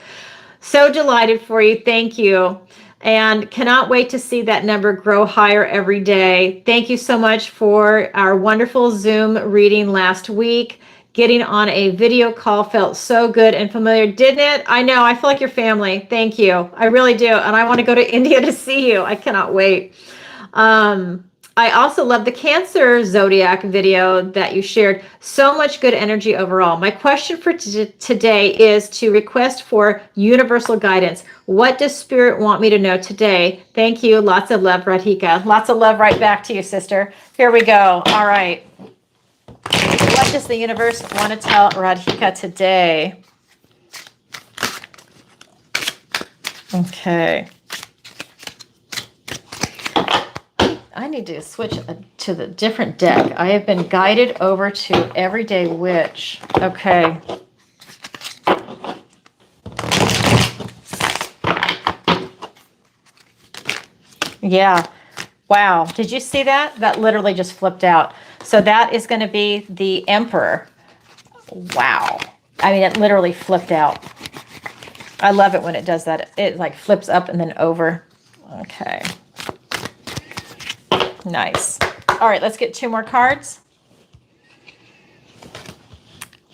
So delighted for you. Thank you. And cannot wait to see that number grow higher every day. Thank you so much for our wonderful Zoom reading last week. Getting on a video call felt so good and familiar, didn't it? I know, I feel like your family. Thank you. I really do. And I want to go to India to see you. I cannot wait. I also love the Cancer Zodiac video that you shared. So much good energy overall. My question for today is to request for universal guidance. What does Spirit want me to know today? Thank you. Lots of love, Radhika. Lots of love right back to you, sister. Here we go. All right. What does the universe want to tell Radhika today? Okay. I need to switch to the different deck. I have been guided over to Everyday Witch. Okay. Yeah. Wow. Did you see that? That literally just flipped out. So that is going to be the Emperor. Wow. I mean, it literally flipped out. I love it when it does that. It like flips up and then over. Okay. Nice. All right, let's get two more cards.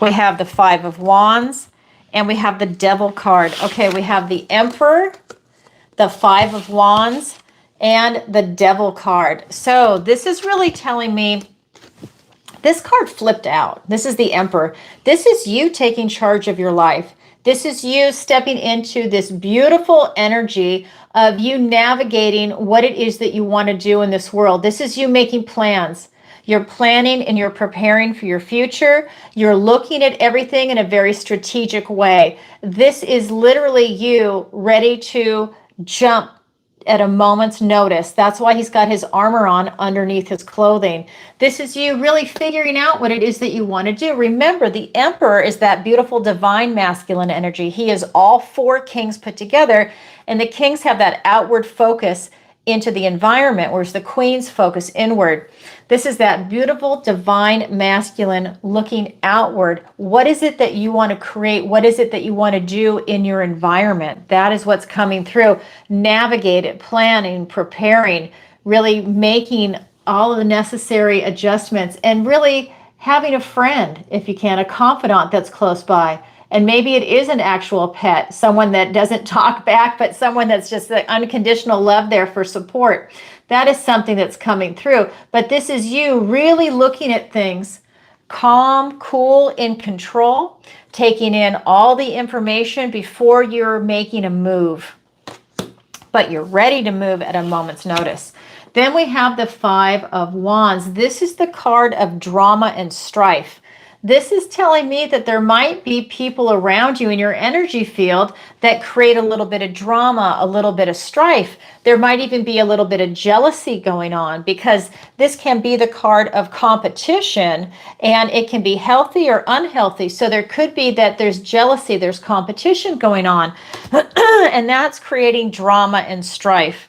We have the Five of Wands and we have the Devil card. Okay, we have the Emperor, the Five of Wands, and the Devil card. So this is really telling me this card flipped out. This is the Emperor. This is you taking charge of your life. This is you stepping into this beautiful energy of you navigating what it is that you want to do in this world. This is you making plans. You're planning and you're preparing for your future. You're looking at everything in a very strategic way. This is literally you ready to jump at a moment's notice. That's why he's got his armor on underneath his clothing. This is you really figuring out what it is that you want to do. Remember, the Emperor is that beautiful divine masculine energy. He is all four kings put together, and the kings have that outward focus into the environment, whereas the queens focus inward. This is that beautiful divine masculine looking outward. What is it that you want to create? What is it that you want to do in your environment? That is what's coming through. Navigate it, planning, preparing, really making all of the necessary adjustments, and really having a friend, if you can, a confidant that's close by. And maybe it is an actual pet, someone that doesn't talk back, but someone that's just the unconditional love there for support. That is something that's coming through. But this is you really looking at things calm, cool, in control, taking in all the information before you're making a move. But you're ready to move at a moment's notice. Then we have the Five of Wands. This is the card of drama and strife. This is telling me that there might be people around you in your energy field that create a little bit of drama, a little bit of strife. There might even be a little bit of jealousy going on, because this can be the card of competition, and it can be healthy or unhealthy. So there could be that there's jealousy, there's competition going on, and that's creating drama and strife.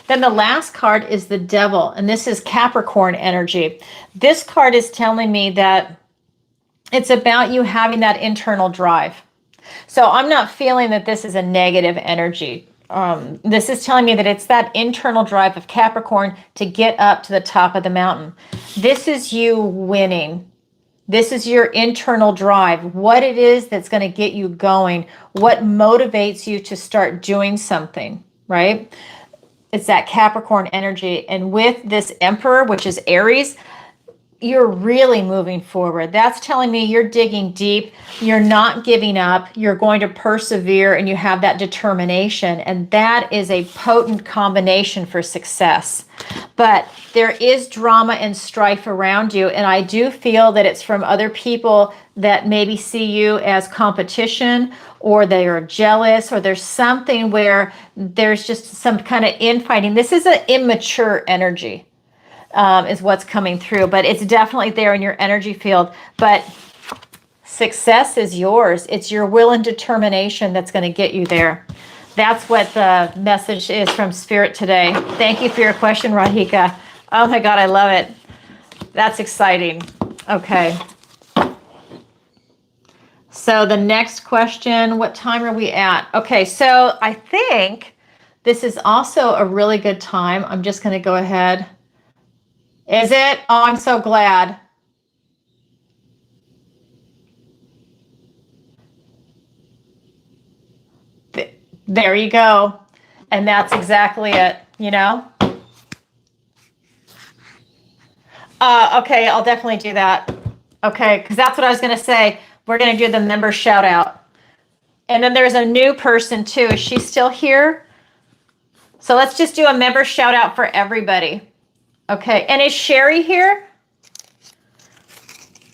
Then the last card is the Devil, and this is Capricorn energy. This card is telling me that it's about you having that internal drive. So I'm not feeling that this is a negative energy. This is telling me that it's that internal drive of Capricorn to get up to the top of the mountain. This is you winning. This is your internal drive. What it is that's going to get you going. What motivates you to start doing something, right? it's that Capricorn energy. And with this Emperor, which is Aries, you're really moving forward. That's telling me you're digging deep. You're not giving up. You're going to persevere, and you have that determination. And that is a potent combination for success. But there is drama and strife around you. And I do feel that it's from other people that maybe see you as competition, or they are jealous, or there's something where there's just some kind of infighting. This is an immature energy. Is what's coming through, but it's definitely there in your energy field. But success is yours. It's your will and determination that's going to get you there. That's what the message is from Spirit today. Thank you for your question, Radhika. Oh my God, I love it. That's exciting. Okay. So the next question, what time are we at? Okay, so I think this is also a really good time. I'm just going to go ahead. Is it? Oh, I'm so glad. There you go. And that's exactly it, you know? Okay, I'll definitely do that. Okay, because that's what I was going to say. We're going to do the member shout out. And then there's a new person too. Is she still here? So let's just do a member shout out for everybody. Okay, and is Sherry here?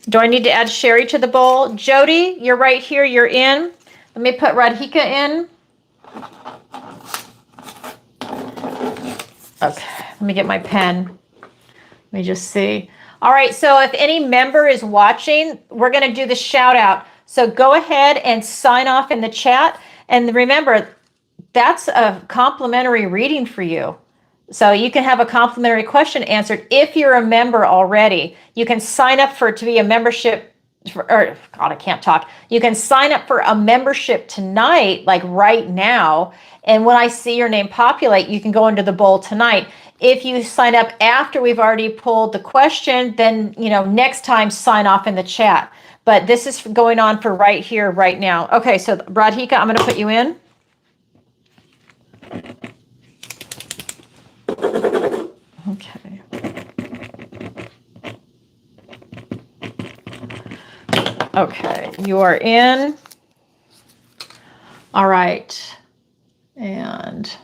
Do I need to add Sherry to the bowl? Jody, you're right here, you're in. Let me put Radhika in. Okay, let me get my pen. Let me just see. All right, so if any member is watching, we're gonna do the shout out. So go ahead and sign off in the chat. And remember, that's a complimentary reading for you. So you can have a complimentary question answered if you're a member already. You can sign up to be a membership, or God, I can't talk. You can sign up for a membership tonight, like right now. And when I see your name populate, you can go into the bowl tonight. If you sign up after we've already pulled the question, then, you know, next time sign off in the chat. But this is going on for right here, right now. Okay, so Radhika, I'm going to put you in. Okay. Okay, you are in. All right. And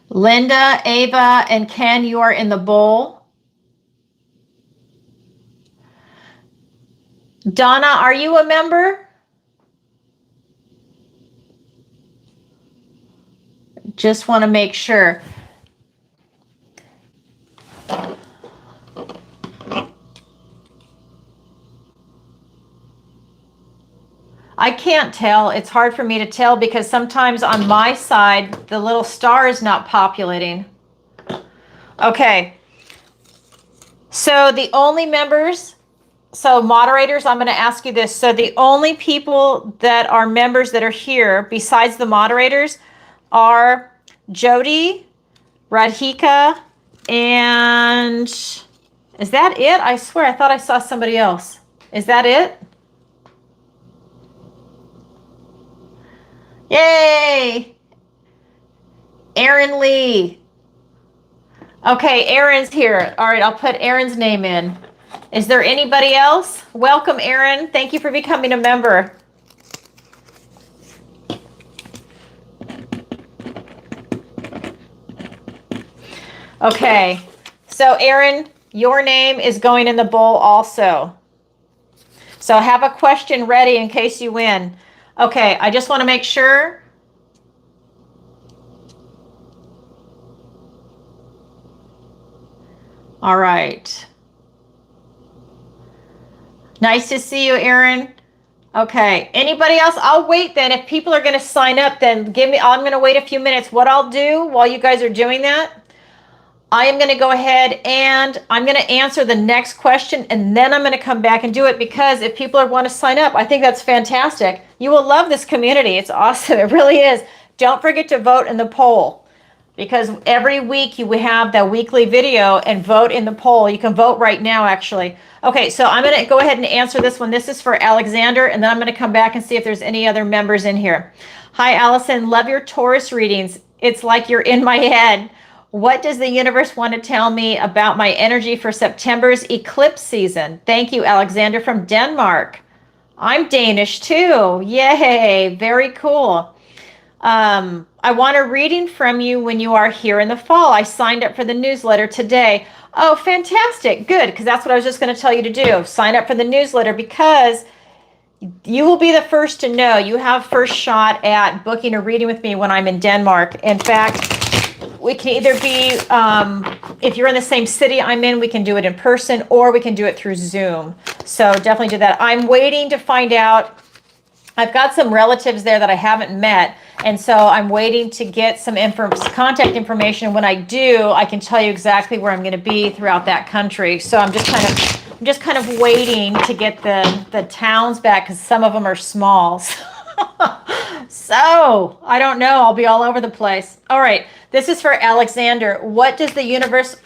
Linda, Ava, and Ken, you are in the bowl. Donna, are you a member? Just want to make sure. I can't tell. It's hard for me to tell because sometimes on my side, the little star is not populating. Okay. So the only members, so moderators, I'm going to ask you this. So the only people that are members that are here besides the moderators are Jody, Radhika, and is that it? I swear, I thought I saw somebody else. Is that it? Yay! Aaron Lee. Okay, Aaron's here. All right, I'll put Aaron's name in. Is there anybody else? Welcome, Aaron. Thank you for becoming a member. Okay, so Aaron, your name is going in the bowl also. So have a question ready in case you win. Okay, I just want to make sure. All right. Nice to see you, Aaron. Okay, anybody else? I'll wait then. If people are going to sign up, then I'm going to wait a few minutes. What I'll do while you guys are doing that, I am going to go ahead and I'm going to answer the next question, and then I'm going to come back and do it, because if people want to sign up, I think that's fantastic. You will love this community. It's awesome. It really is. Don't forget to vote in the poll, because every week you have that weekly video and vote in the poll. You can vote right now, actually. Okay, so I'm going to go ahead and answer this one. This is for Alexander, and then I'm going to come back and see if there's any other members in here. Hi, Alison. Love your Taurus readings. It's like you're in my head. What does the universe want to tell me about my energy for September's eclipse season? Thank you, Alexander from Denmark. I'm Danish too. Yay, very cool. I want a reading from you when you are here in the fall. I signed up for the newsletter today. Oh, fantastic. Good, because that's what I was just going to tell you to do. Sign up for the newsletter because you will be the first to know. You have first shot at booking a reading with me when I'm in Denmark. In fact, we can either be, if you're in the same city I'm in, we can do it in person or we can do it through Zoom. So definitely do that. I'm waiting to find out. I've got some relatives there that I haven't met, and so I'm waiting to get some contact information. When I do, I can tell you exactly where I'm going to be throughout that country. So I'm just kind of waiting to get the towns back because some of them are small. So I don't know. I'll be all over the place. All right. This is for Alexander. What does the universe,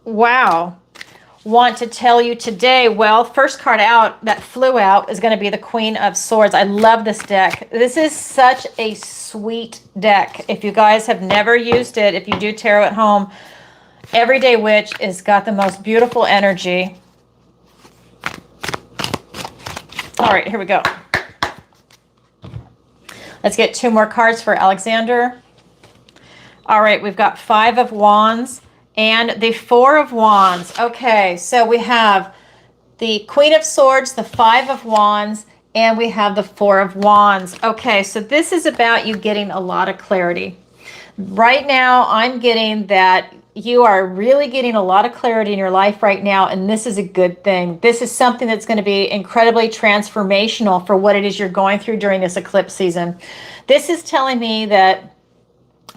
wow, want to tell you today? Well, first card out that flew out is going to be the Queen of Swords. I love this deck. This is such a sweet deck. If you guys have never used it, if you do tarot at home, Everyday Witch has got the most beautiful energy. All right, here we go. Let's get 2 more cards for Alexander. All right, we've got 5 of Wands and the 4 of Wands. Okay, so we have the Queen of Swords, the 5 of Wands, and we have the 4 of Wands. Okay, so this is about you getting a lot of clarity. Right now, I'm getting that you are really getting a lot of clarity in your life right now, and this is a good thing. This is something that's going to be incredibly transformational for what it is you're going through during this eclipse season. This is telling me that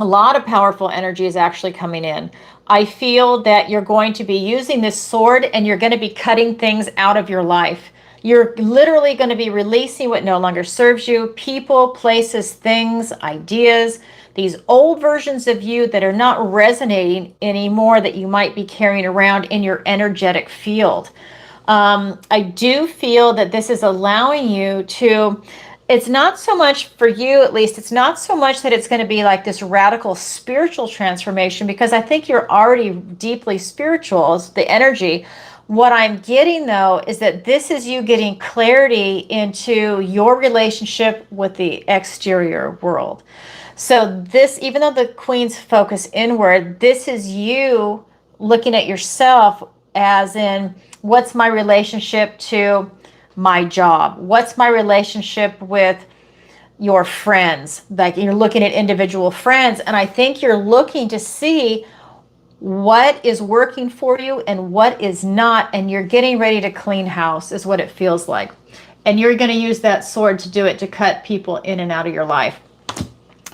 a lot of powerful energy is actually coming in. I feel that you're going to be using this sword and you're going to be cutting things out of your life. You're literally going to be releasing what no longer serves you, people, places, things, ideas, these old versions of you that are not resonating anymore that you might be carrying around in your energetic field. I do feel that this is allowing you to, it's not so much for you, at least, it's not so much that it's going to be like this radical spiritual transformation, because I think you're already deeply spiritual, is the energy. What I'm getting, though, is that this is you getting clarity into your relationship with the exterior world. So this, even though the Queen's focus inward, this is you looking at yourself as in, what's my relationship to my job? What's my relationship with your friends? Like, you're looking at individual friends, and I think you're looking to see what is working for you and what is not, and you're getting ready to clean house is what it feels like. And you're going to use that sword to do it, to cut people in and out of your life.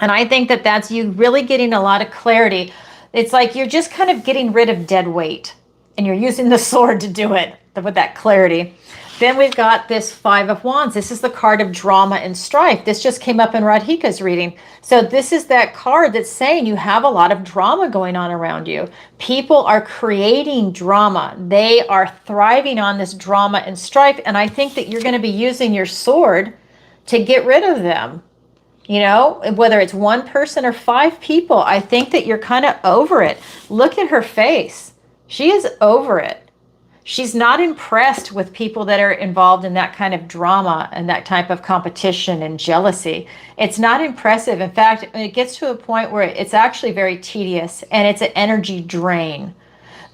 And I think that that's you really getting a lot of clarity. It's like you're just kind of getting rid of dead weight, and you're using the sword to do it with that clarity. Then we've got this 5 of Wands. This is the card of drama and strife. This just came up in Radhika's reading. So this is that card that's saying you have a lot of drama going on around you. People are creating drama. They are thriving on this drama and strife. And I think that you're going to be using your sword to get rid of them. You know, whether it's one person or 5 people, I think that you're kind of over it. Look at her face. She is over it. She's not impressed with people that are involved in that kind of drama and that type of competition and jealousy. It's not impressive. In fact, it gets to a point where it's actually very tedious and it's an energy drain.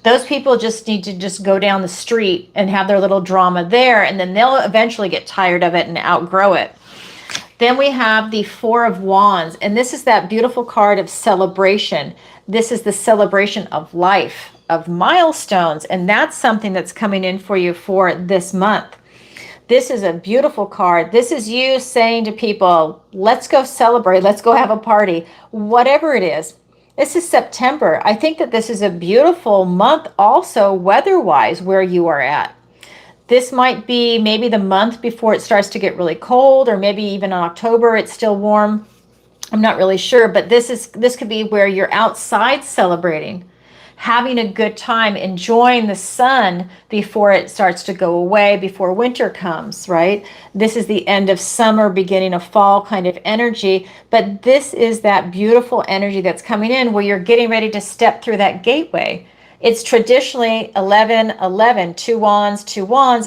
Those people just need to just go down the street and have their little drama there, and then they'll eventually get tired of it and outgrow it. Then we have the 4 of Wands, and this is that beautiful card of celebration. This is the celebration of life, of milestones, and that's something that's coming in for you for this month. This is a beautiful card. This is you saying to people, let's go celebrate, let's go have a party, whatever it is. This is September. I think that this is a beautiful month also weather-wise where you are at. This might be maybe the month before it starts to get really cold, or maybe even in October it's still warm. I'm not really sure, but this could be where you're outside celebrating, having a good time, enjoying the sun before it starts to go away, before winter comes, right? This is the end of summer, beginning of fall kind of energy, but this is that beautiful energy that's coming in where you're getting ready to step through that gateway. It's traditionally 11, 11, two wands,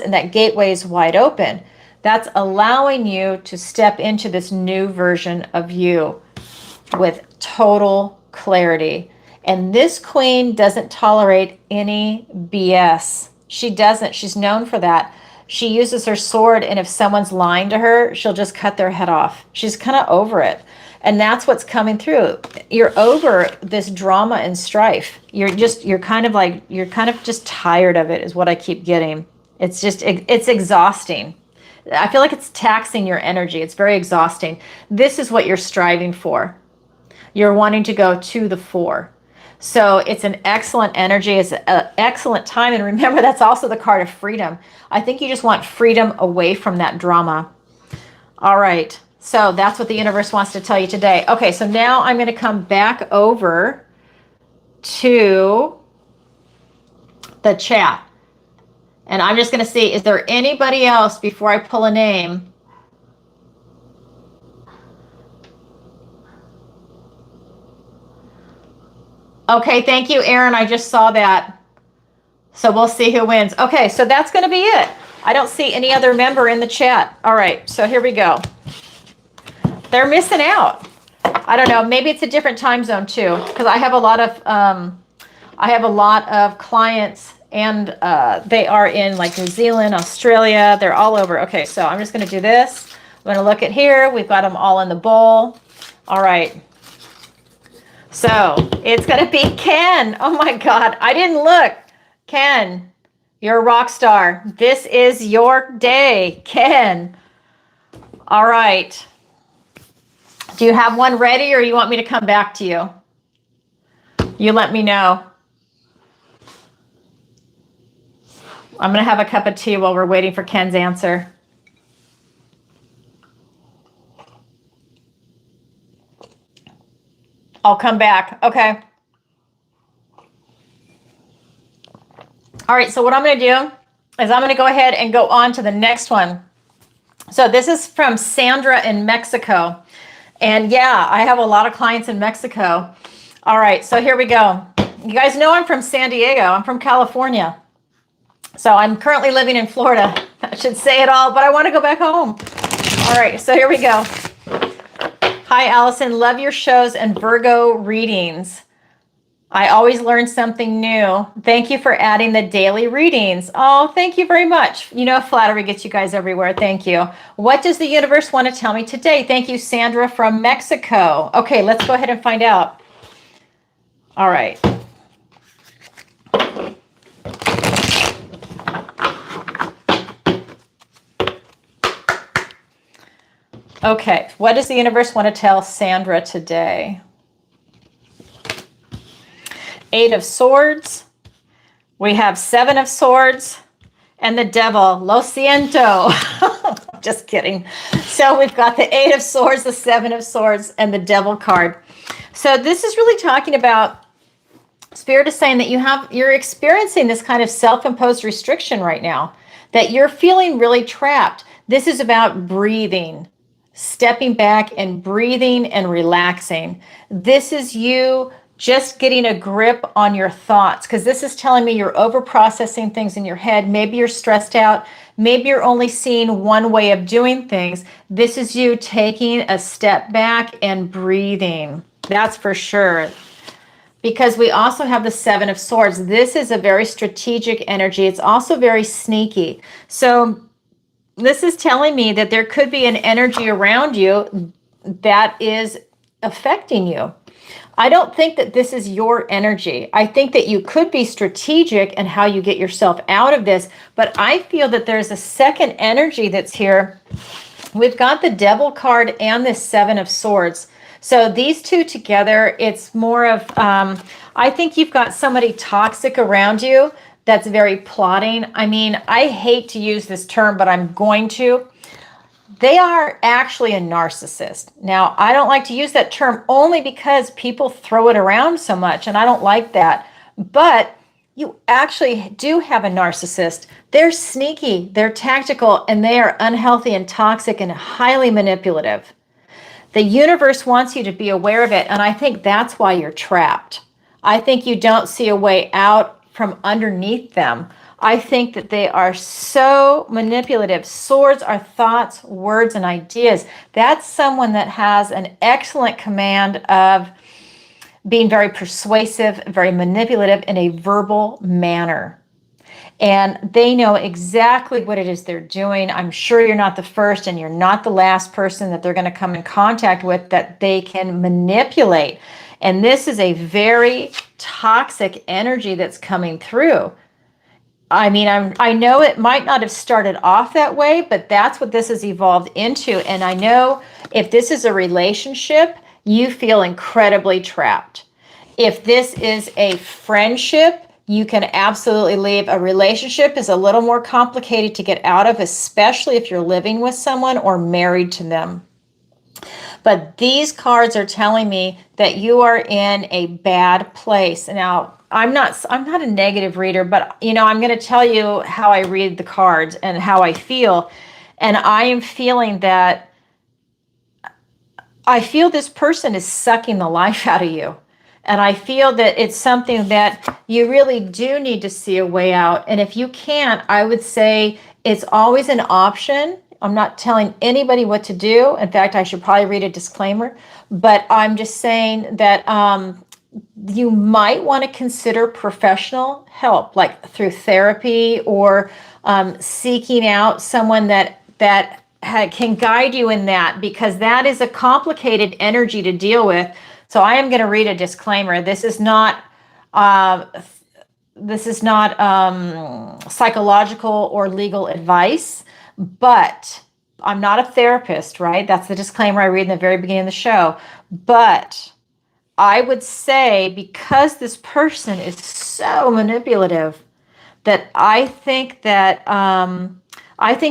and that gateway is wide open. That's allowing you to step into this new version of you with total clarity. And this queen doesn't tolerate any BS. She doesn't. She's known for that. She uses her sword, and if someone's lying to her, she'll just cut their head off. She's kind of over it. And that's what's coming through. You're over this drama and strife. You're kind of just tired of it, is what I keep getting. It's exhausting. I feel like it's taxing your energy. It's very exhausting. This is what you're striving for. You're wanting to go to the 4. So it's an excellent energy. It's an excellent time. And remember, that's also the card of freedom. I think you just want freedom away from that drama. All right. So that's what the universe wants to tell you today. Okay, so now I'm going to come back over to the chat. And I'm just going to see, is there anybody else before I pull a name? Okay, thank you, Aaron. I just saw that. So we'll see who wins. Okay, so that's going to be it. I don't see any other member in the chat. All right, so here we go. They're missing out. I don't know. Maybe it's a different time zone too, because I have a lot of clients, and they are in like New Zealand, Australia. They're all over. Okay, so I'm just going to do this. I'm going to look at here. We've got them all in the bowl. All right. So it's going to be Ken. Oh my God. I didn't look. Ken, you're a rock star. This is your day, Ken. All right. Do you have one ready, or you want me to come back to you? You let me know. I'm going to have a cup of tea while we're waiting for Ken's answer. I'll come back. Okay. All right, so what I'm going to do is I'm going to go ahead and go on to the next one. So this is from Sandra in Mexico. And yeah, I have a lot of clients in Mexico. All right, so here we go. You guys know I'm from San Diego. I'm from California. So I'm currently living in Florida. I should say it all, but I want to go back home. All right, so here we go. Hi, Alison. Love your shows and Virgo readings. I always learn something new. Thank you for adding the daily readings. Oh, thank you very much. You know, flattery gets you guys everywhere. Thank you. What does the universe want to tell me today? Thank you, Sandra from Mexico. Okay, let's go ahead and find out. All right. Okay, what does the universe want to tell Sandra today? 8 of Swords. We have 7 of Swords and the Devil. Lo siento. Just kidding. So we've got the 8 of Swords, the 7 of Swords, and the Devil card. So this is really talking about, Spirit is saying that you're experiencing this kind of self-imposed restriction right now, that you're feeling really trapped. This is about breathing, stepping back and breathing and relaxing. This is you just getting a grip on your thoughts, because this is telling me you're over processing things in your head. Maybe you're stressed out. Maybe you're only seeing one way of doing things. This is you taking a step back and breathing. That's for sure. Because we also have the 7 of Swords. This is a very strategic energy. It's also very sneaky. So this is telling me that there could be an energy around you that is affecting you. I don't think that this is your energy. I think that you could be strategic in how you get yourself out of this, but I feel that there's a second energy that's here. We've got the Devil card and the 7 of Swords. So these two together, it's more of, I think you've got somebody toxic around you that's very plotting. I mean, I hate to use this term, but I'm going to. They are actually a narcissist. Now, I don't like to use that term only because people throw it around so much, and I don't like that. But you actually do have a narcissist. They're sneaky, they're tactical, and they are unhealthy and toxic and highly manipulative. The universe wants you to be aware of it, and I think that's why you're trapped. I think you don't see a way out from underneath them. I think that they are so manipulative. Swords are thoughts, words, and ideas. That's someone that has an excellent command of being very persuasive, very manipulative in a verbal manner. And they know exactly what it is they're doing. I'm sure you're not the first and you're not the last person that they're going to come in contact with that they can manipulate. And this is a very toxic energy that's coming through. I mean, I know it might not have started off that way, but that's what this has evolved into. And I know if this is a relationship, you feel incredibly trapped. If this is a friendship, you can absolutely leave. A relationship is a little more complicated to get out of, especially if you're living with someone or married to them. But these cards are telling me that you are in a bad place. Now, I'm not a negative reader, but I'm going to tell you how I read the cards and how I feel. And I am feeling that I feel this person is sucking the life out of you. And I feel that it's something that you really do need to see a way out. And if you can't, I would say it's always an option. I'm not telling anybody what to do. In fact, I should probably read a disclaimer. But I'm just saying that you might want to consider professional help, like through therapy or seeking out someone that can guide you in that, because that is a complicated energy to deal with. So I am going to read a disclaimer. This is not psychological or legal advice, but I'm not a therapist, right? That's the disclaimer I read in the very beginning of the show. But I would say, because this person is so manipulative, that I think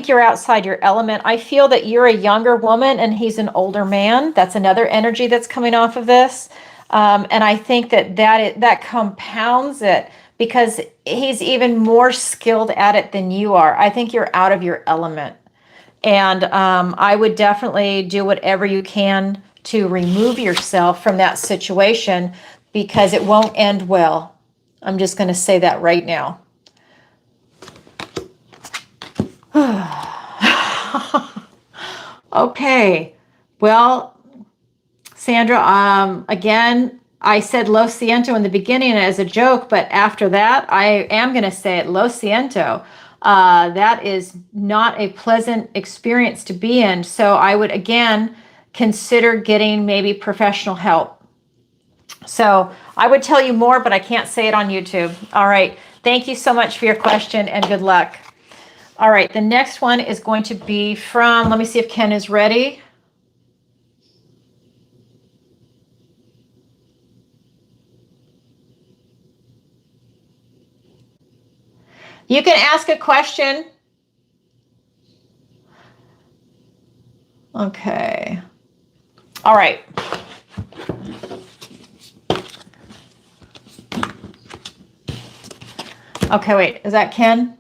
you're outside your element. I feel that you're a younger woman and he's an older man. That's another energy that's coming off of this. And I think that compounds it, because he's even more skilled at it than you are. I think you're out of your element. And I would definitely do whatever you can to remove yourself from that situation, because it won't end well. I'm just going to say that right now. Okay, well, Sandra, again, I said Lo Siento in the beginning as a joke, but after that, I am going to say it, Lo Siento. That is not a pleasant experience to be in. So I would, again, consider getting maybe professional help. So I would tell you more, but I can't say it on YouTube. All right. Thank you so much for your question and good luck. All right. The next one is going to be from, let me see if Ken is ready. You can ask a question. Okay. All right. Okay, wait, is that Ken?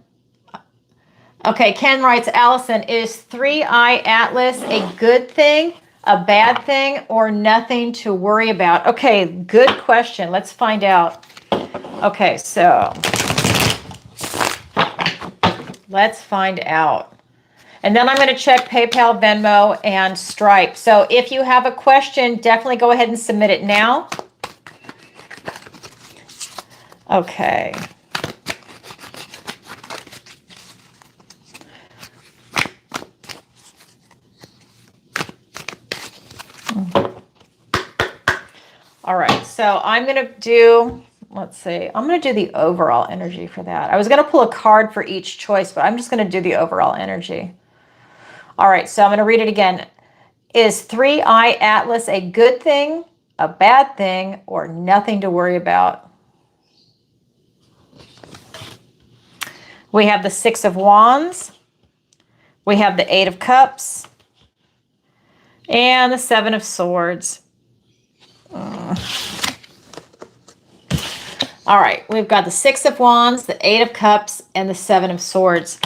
Okay, Ken writes, Alison, is 3i Atlas a good thing, a bad thing, or nothing to worry about? Okay, good question. Let's find out. Okay, so let's find out. And then I'm going to check PayPal, Venmo, and Stripe. So if you have a question, definitely go ahead and submit it now. Okay. All right, so I'm going to do, let's see, I'm going to do the overall energy for that. I was going to pull a card for each choice, but I'm just going to do the overall energy. All right, so I'm going to read it again. Is 3i Atlas a good thing, a bad thing, or nothing to worry about? We have the 6 of Wands. We have the 8 of Cups. And the 7 of Swords. All right, we've got the Six of Wands, the Eight of Cups, and the Seven of Swords.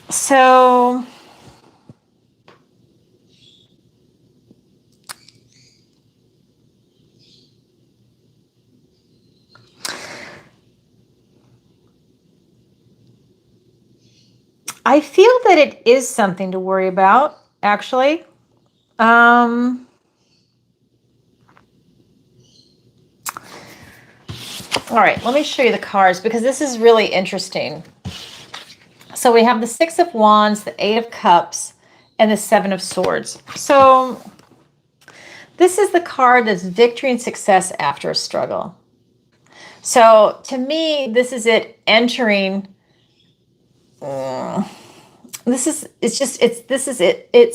So I feel that it is something to worry about, actually. All right, let me show you the cards because this is really interesting. So we have the Six of Wands, the Eight of Cups, and the Seven of Swords. So this is the card that's victory and success after a struggle. So to me, this is it entering. It's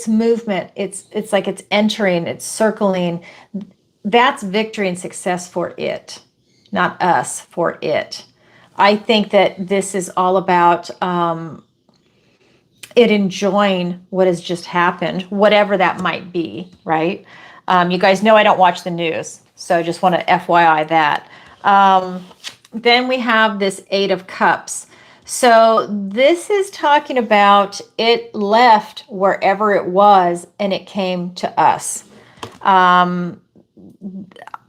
movement. It's like it's entering, it's circling. That's victory and success for it, not us, for it. I think that this is all about it enjoying what has just happened, whatever that might be, right? You guys know I don't watch the news, so just want to FYI that. Then we have this Eight of Cups. So this is talking about it left wherever it was and it came to us. I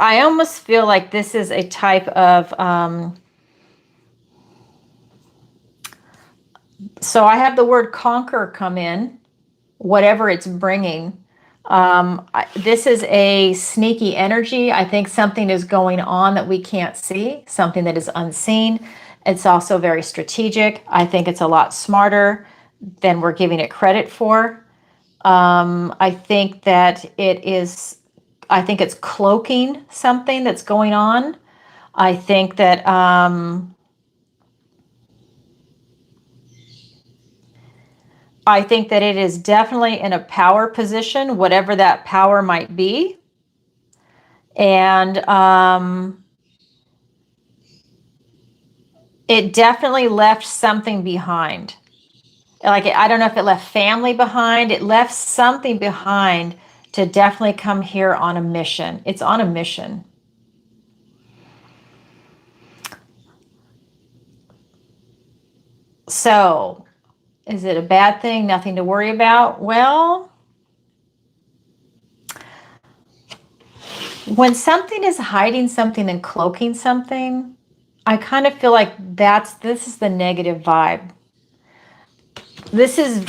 almost feel like this is a type of, so I have the word conquer come in, whatever it's bringing. This is a sneaky energy. I think something is going on that we can't see, something that is unseen. It's also very strategic. I think it's a lot smarter than we're giving it credit for. I think that I think it's cloaking something that's going on. I think that it is definitely in a power position, whatever that power might be. And it definitely left something behind. Like, I don't know if it left family behind. It left something behind to definitely come here on a mission. It's on a mission. So, is it a bad thing? Nothing to worry about? Well, when something is hiding something and cloaking something, I kind of feel like this is the negative vibe. This is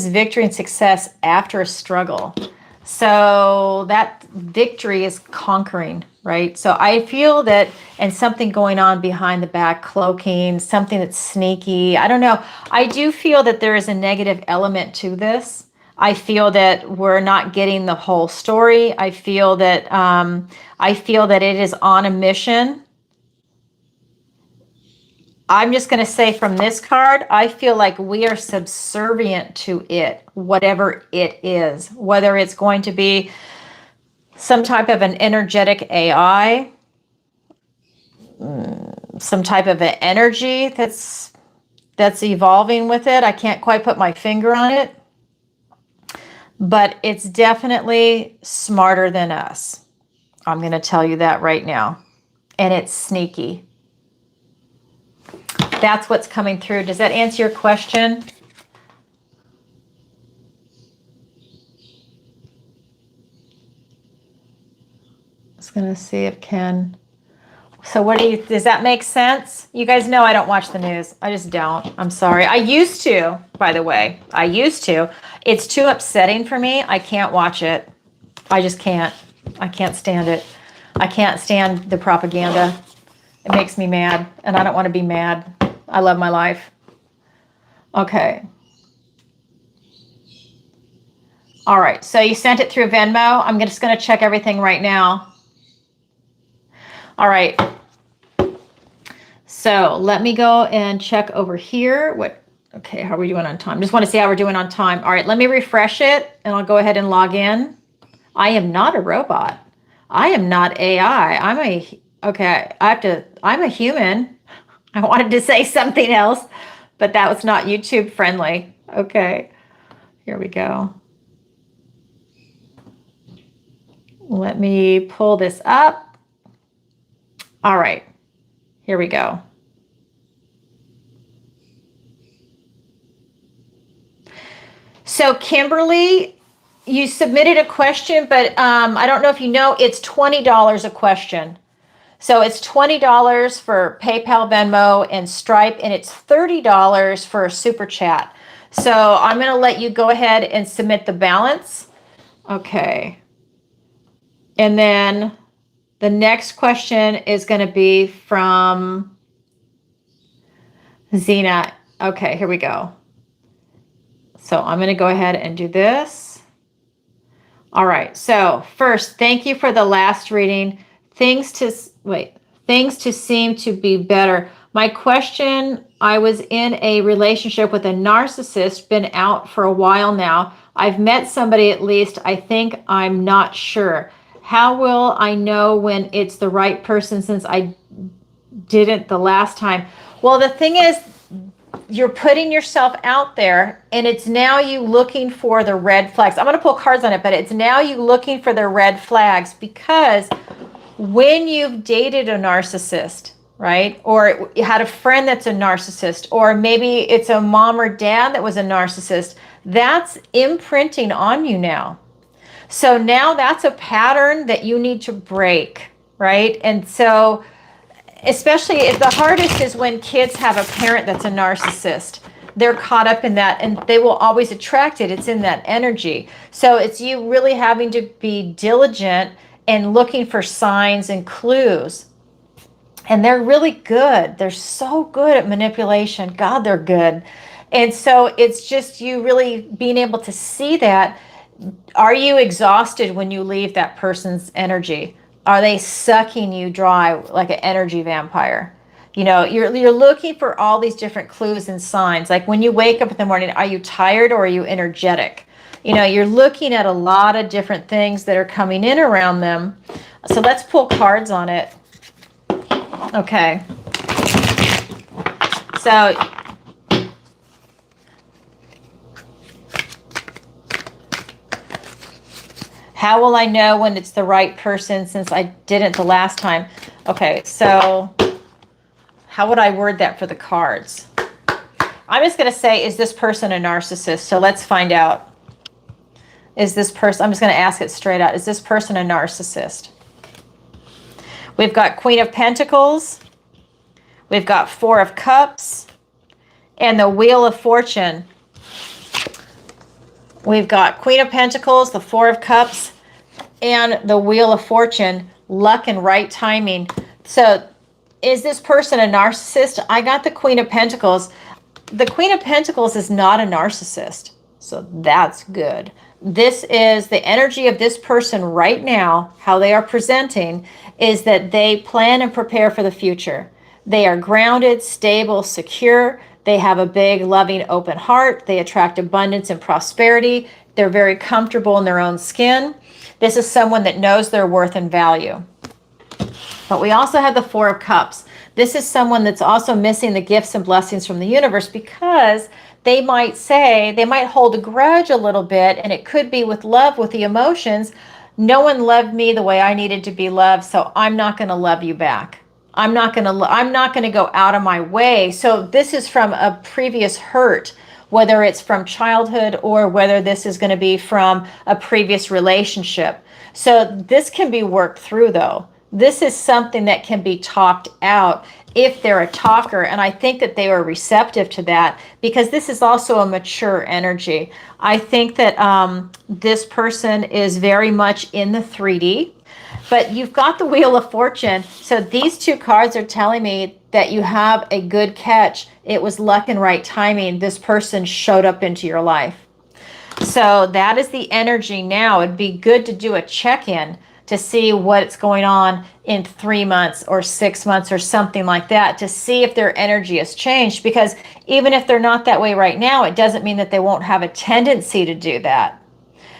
victory and success after a struggle. So that victory is conquering, right? So I feel that, and something going on behind the back, cloaking, something that's sneaky. I don't know. I do feel that there is a negative element to this. I feel that we're not getting the whole story. I feel that it is on a mission. I'm just going to say from this card, I feel like we are subservient to it, whatever it is, whether it's going to be some type of an energetic AI, some type of an energy that's evolving with it. I can't quite put my finger on it, but it's definitely smarter than us. I'm going to tell you that right now. And it's sneaky. That's what's coming through. Does that answer your question? Just going to see if Ken. So does that make sense? You guys know I don't watch the news. I just don't. I'm sorry. I used to, by the way. I used to. It's too upsetting for me. I can't watch it. I just can't. I can't stand it. I can't stand the propaganda. It makes me mad, and I don't want to be mad. I love my life. Okay. All right. So you sent it through Venmo. I'm just going to check everything right now. All right. So let me go and check over here. Okay, how are we doing on time? Just want to see how we're doing on time. All right, let me refresh it and I'll go ahead and log in. I am not a robot. I am not AI. I'm a human. I wanted to say something else, but that was not YouTube friendly. Okay, here we go. Let me pull this up. All right, here we go. So Kimberly, you submitted a question, but I don't know if you know, it's $20 a question. So it's $20 for PayPal, Venmo, and Stripe, and it's $30 for a super chat. So I'm going to let you go ahead and submit the balance. Okay. And then the next question is going to be from Zena. Okay, here we go. So I'm going to go ahead and do this. All right. So first, thank you for the last reading. Things to seem to be better. My question, I was in a relationship with a narcissist, been out for a while now. I've met somebody at least. I think I'm not sure. How will I know when it's the right person since I didn't the last time? Well, the thing is, you're putting yourself out there, and it's now you looking for the red flags. I'm going to pull cards on it, but it's now you looking for the red flags, because when you've dated a narcissist, right? Or you had a friend that's a narcissist, or maybe it's a mom or dad that was a narcissist, that's imprinting on you now. So now that's a pattern that you need to break, right? And so especially if the hardest is when kids have a parent that's a narcissist. They're caught up in that, and they will always attract it. It's in that energy. So it's you really having to be diligent and looking for signs and clues. And they're really good. They're so good at manipulation. God, they're good. And so it's just you really being able to see that. Are you exhausted when you leave that person's energy? Are they sucking you dry like an energy vampire? You know, you're looking for all these different clues and signs. Like when you wake up in the morning, are you tired or are you energetic? You know, you're looking at a lot of different things that are coming in around them. So let's pull cards on it. Okay. So how will I know when it's the right person since I didn't the last time? Okay, so how would I word that for the cards? I'm just going to say, is this person a narcissist? So let's find out. Is this person, I'm just going to ask it straight out. Is this person a narcissist? We've got Queen of Pentacles. We've got Four of Cups. And the Wheel of Fortune. We've got Queen of Pentacles, the Four of Cups, and the Wheel of Fortune, luck and right timing. So is this person a narcissist? I got the Queen of Pentacles. The Queen of Pentacles is not a narcissist. So that's good. This is the energy of this person right now, how they are presenting, is that they plan and prepare for the future. They are grounded, stable, secure. They have a big, loving, open heart. They attract abundance and prosperity. They're very comfortable in their own skin. This is someone that knows their worth and value. But we also have the Four of Cups. This is someone that's also missing the gifts and blessings from the universe, because they might say, they might hold a grudge a little bit, and it could be with love, with the emotions. No one loved me the way I needed to be loved, so I'm not going to love you back. I'm not going to go out of my way. So this is from a previous hurt, whether it's from childhood or whether this is going to be from a previous relationship. So this can be worked through, though. This is something that can be talked out if they're a talker. And I think that they are receptive to that, because this is also a mature energy. I think that this person is very much in the 3D. But you've got the Wheel of Fortune. So these two cards are telling me that you have a good catch. It was luck and right timing. This person showed up into your life. So that is the energy now. It'd be good to do a check-in to see what's going on in 3 months or 6 months or something like that, to see if their energy has changed. Because even if they're not that way right now, it doesn't mean that they won't have a tendency to do that.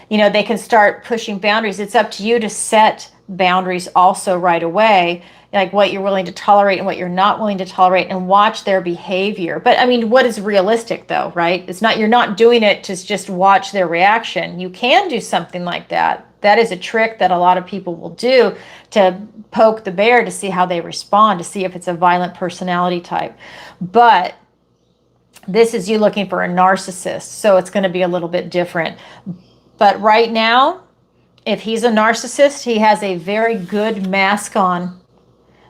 You know, they can start pushing boundaries. It's up to you to set boundaries also right away, like what you're willing to tolerate and what you're not willing to tolerate, and watch their behavior. But I mean, what is realistic though, right? It's not, you're not doing it to just watch their reaction. You can do something like that. That is a trick that a lot of people will do to poke the bear to see how they respond, to see if it's a violent personality type. But this is you looking for a narcissist, so it's going to be a little bit different. But right now, if he's a narcissist, he has a very good mask on,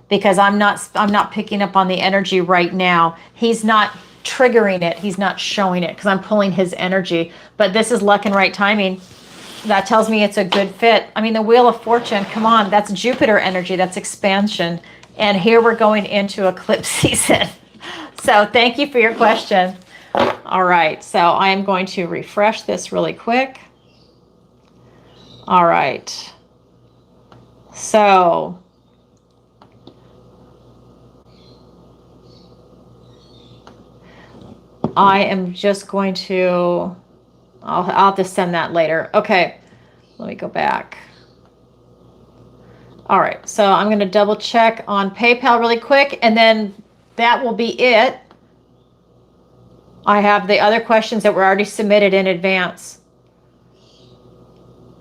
because I'm not picking up on the energy right now. He's not triggering it. He's not showing it because I'm pulling his energy. But this is luck and right timing. That tells me it's a good fit. I mean, the Wheel of Fortune, come on, that's Jupiter energy, that's expansion. And here we're going into eclipse season. So thank you for your question. All right, so I'm going to refresh this really quick. All right. So I am just going to, I'll have to send that later. Okay, let me go back. All right, so I'm going to double check on PayPal really quick, and then that will be it. I have the other questions that were already submitted in advance.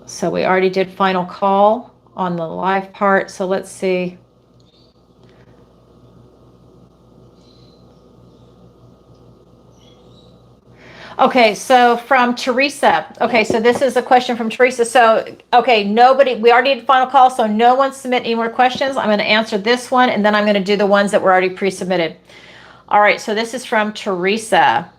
So we already did final call on the live part, so let's see. Okay, so from Teresa. Okay, so this is a question from Teresa. So, okay, nobody, we already did final call, so no one submit any more questions. I'm going to answer this one, and then I'm going to do the ones that were already pre-submitted. All right, so this is from Teresa.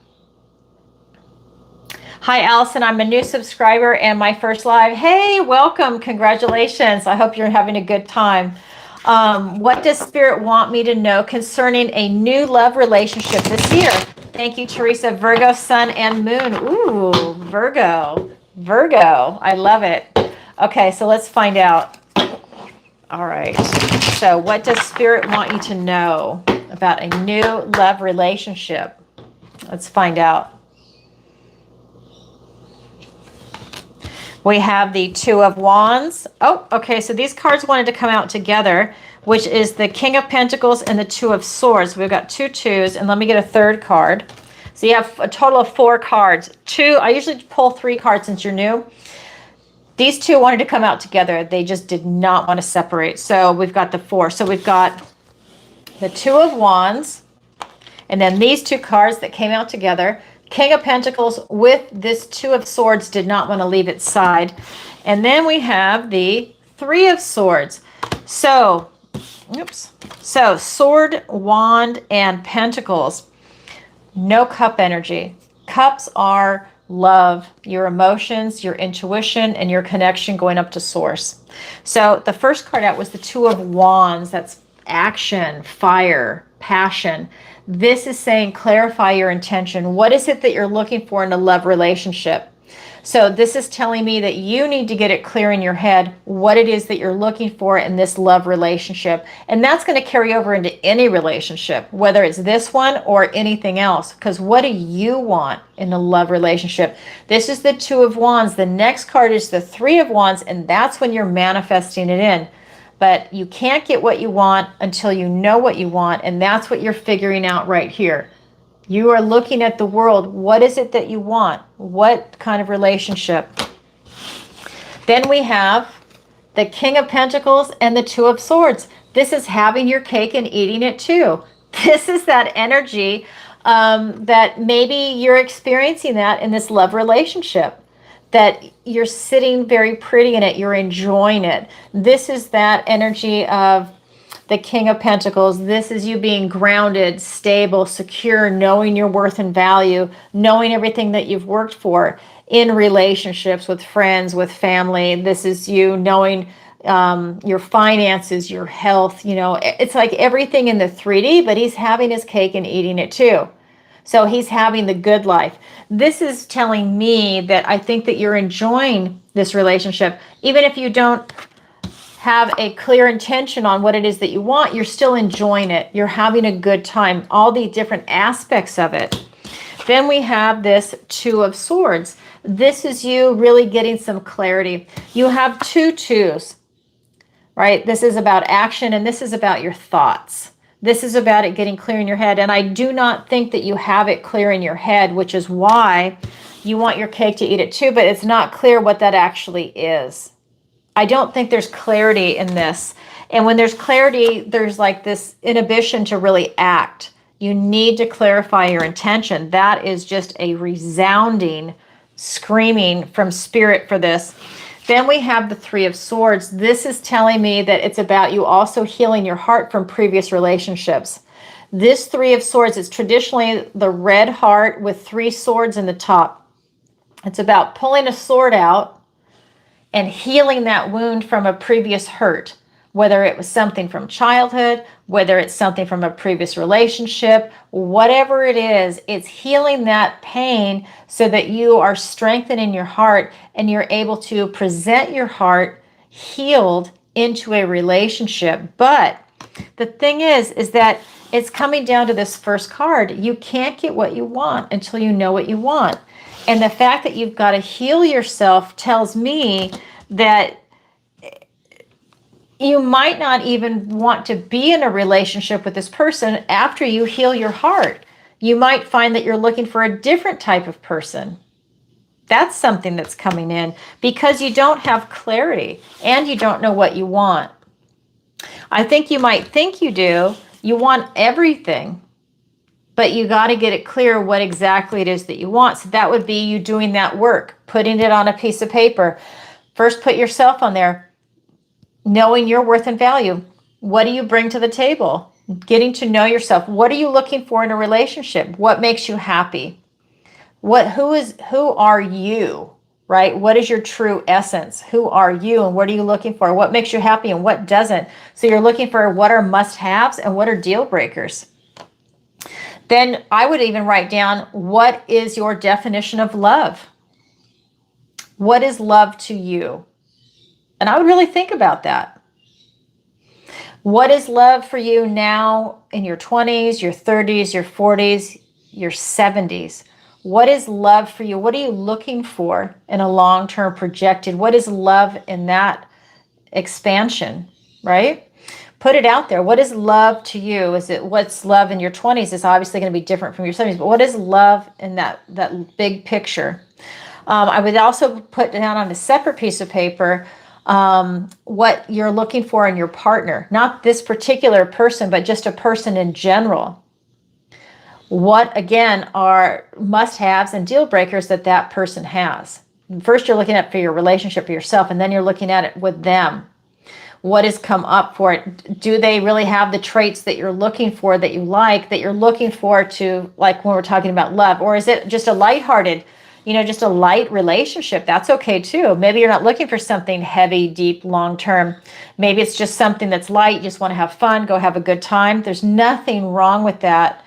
Hi, Alison. I'm a new subscriber and my first live. Hey, welcome. Congratulations. I hope you're having a good time. What does Spirit want me to know concerning a new love relationship this year? Thank you, Teresa. Virgo, Sun, and Moon. Ooh, Virgo. Virgo. I love it. Okay, so let's find out. All right. So what does Spirit want you to know about a new love relationship? Let's find out. We have the Two of Wands. Oh, okay, so these cards wanted to come out together, which is the King of Pentacles and the Two of Swords. We've got two twos, and let me get a third card. So you have a total of 4 cards. I usually pull 3 cards since you're new. These two wanted to come out together. They just did not want to separate. So we've got the 4. So we've got the Two of Wands, and then these 2 cards that came out together. King of Pentacles with this Two of Swords did not want to leave its side. And then we have the Three of Swords. So, oops. So Sword, Wand, and Pentacles. No cup energy. Cups are love, your emotions, your intuition, and your connection going up to source. So the first card out was the Two of Wands. That's action, fire, passion. This is saying clarify your intention. What is it that you're looking for in a love relationship? So this is telling me that you need to get it clear in your head what it is that you're looking for in this love relationship. And that's going to carry over into any relationship, whether it's this one or anything else. Because what do you want in a love relationship? This is the Two of Wands. The next card is the Three of Wands, and that's when you're manifesting it in. But you can't get what you want until you know what you want, and that's what you're figuring out right here. You are looking at the world. What is it that you want? What kind of relationship? Then we have the King of Pentacles and the Two of Swords. This is having your cake and eating it too. This is that energy that maybe you're experiencing that in this love relationship. That you're sitting very pretty in it, you're enjoying it. This is that energy of the King of Pentacles. This is you being grounded, stable, secure, knowing your worth and value, knowing everything that you've worked for in relationships with friends, with family. This is you knowing your finances, your health. You know, it's like everything in the 3D, but he's having his cake and eating it too. So he's having the good life. This is telling me that I think that you're enjoying this relationship. Even if you don't have a clear intention on what it is that you want, you're still enjoying it. You're having a good time, all the different aspects of it. Then we have this Two of Swords. This is you really getting some clarity. You have 2 twos, right? This is about action, and this is about your thoughts. This is about it getting clear in your head. And I do not think that you have it clear in your head, which is why you want your cake to eat it too, but it's not clear what that actually is. I don't think there's clarity in this. And when there's clarity, there's like this inhibition to really act. You need to clarify your intention. That is just a resounding screaming from spirit for this. Then we have the Three of Swords. This is telling me that it's about you also healing your heart from previous relationships. This Three of Swords is traditionally the red heart with three swords in the top. It's about pulling a sword out and healing that wound from a previous hurt, whether it was something from childhood, whether it's something from a previous relationship, whatever it is, it's healing that pain so that you are strengthening your heart and you're able to present your heart healed into a relationship. But the thing is that it's coming down to this first card. You can't get what you want until you know what you want. And the fact that you've got to heal yourself tells me that you might not even want to be in a relationship with this person after you heal your heart. You might find that you're looking for a different type of person. That's something that's coming in because you don't have clarity and you don't know what you want. I think you might think you do. You want everything, but you got to get it clear what exactly it is that you want. So that would be you doing that work, putting it on a piece of paper. First, put yourself on there, knowing your worth and value. What do you bring to the table? Getting to know yourself. What are you looking for in a relationship? What makes you happy? Who are you, right? What is your true essence? Who are you and what are you looking for? What makes you happy and what doesn't? So you're looking for what are must-haves and what are deal breakers. Then I would even write down, what is your definition of love? What is love to you? And I would really think about that. What is love for you now in your 20s, your 30s, your 40s, your 70s? What is love for you? What are you looking for in a long-term projected? What is love in that expansion, right? Put it out there. What is love to you? What's love in your 20s is obviously going to be different from your 70s, but what is love in that big picture? I would also put down on a separate piece of paper what you're looking for in your partner, not this particular person, but just a person in general. What, again, are must-haves and deal breakers that person has? First, you're looking at for your relationship for yourself, and then you're looking at it with them. What has come up for it? Do they really have the traits that you're looking for, that you like, that you're looking for to, like when we're talking about love? Or is it just a lighthearted, just a light relationship? That's okay too. Maybe you're not looking for something heavy, deep, long-term. Maybe it's just something that's light. You just want to have fun, go have a good time. There's nothing wrong with that.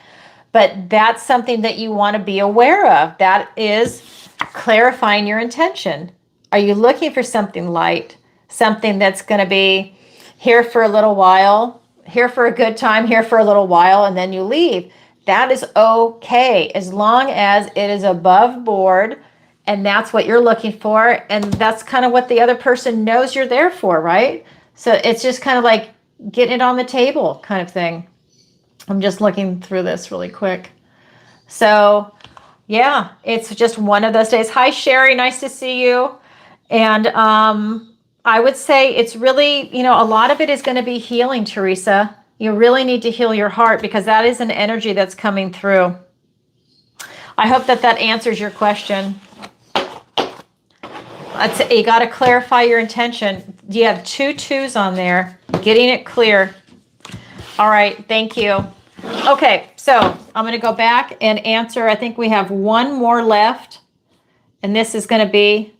But that's something that you want to be aware of. That is clarifying your intention. Are you looking for something light? Something that's going to be here for a little while, here for a good time, here for a little while, and then you leave. That is okay, as long as it is above board, and that's what you're looking for, and that's kind of what the other person knows you're there for, right? So it's just kind of like getting it on the table kind of thing. I'm just looking through this really quick. So yeah, it's just one of those days. Hi, Sherry, nice to see you. And I would say it's really, a lot of it is going to be healing, Teresa. You really need to heal your heart because that is an energy that's coming through. I hope that answers your question. You got to clarify your intention. You have 2 2s on there. Getting it clear. All right, thank you. Okay, so I'm going to go back and answer. I think we have one more left. And this is going to be,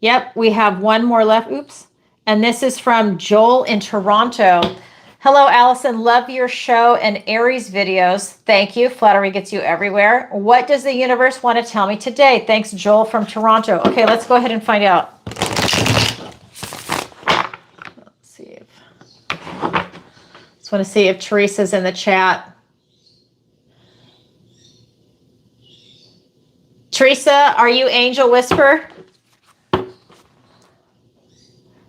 yep, we have one more left. Oops. And this is from Joel in Toronto. Hello, Alison. Love your show and Aries videos. Thank you. Flattery gets you everywhere. What does the universe want to tell me today? Thanks, Joel from Toronto. Okay, let's go ahead and find out. Let's see if, just want to see if Teresa's in the chat. Teresa, are you Angel Whisper?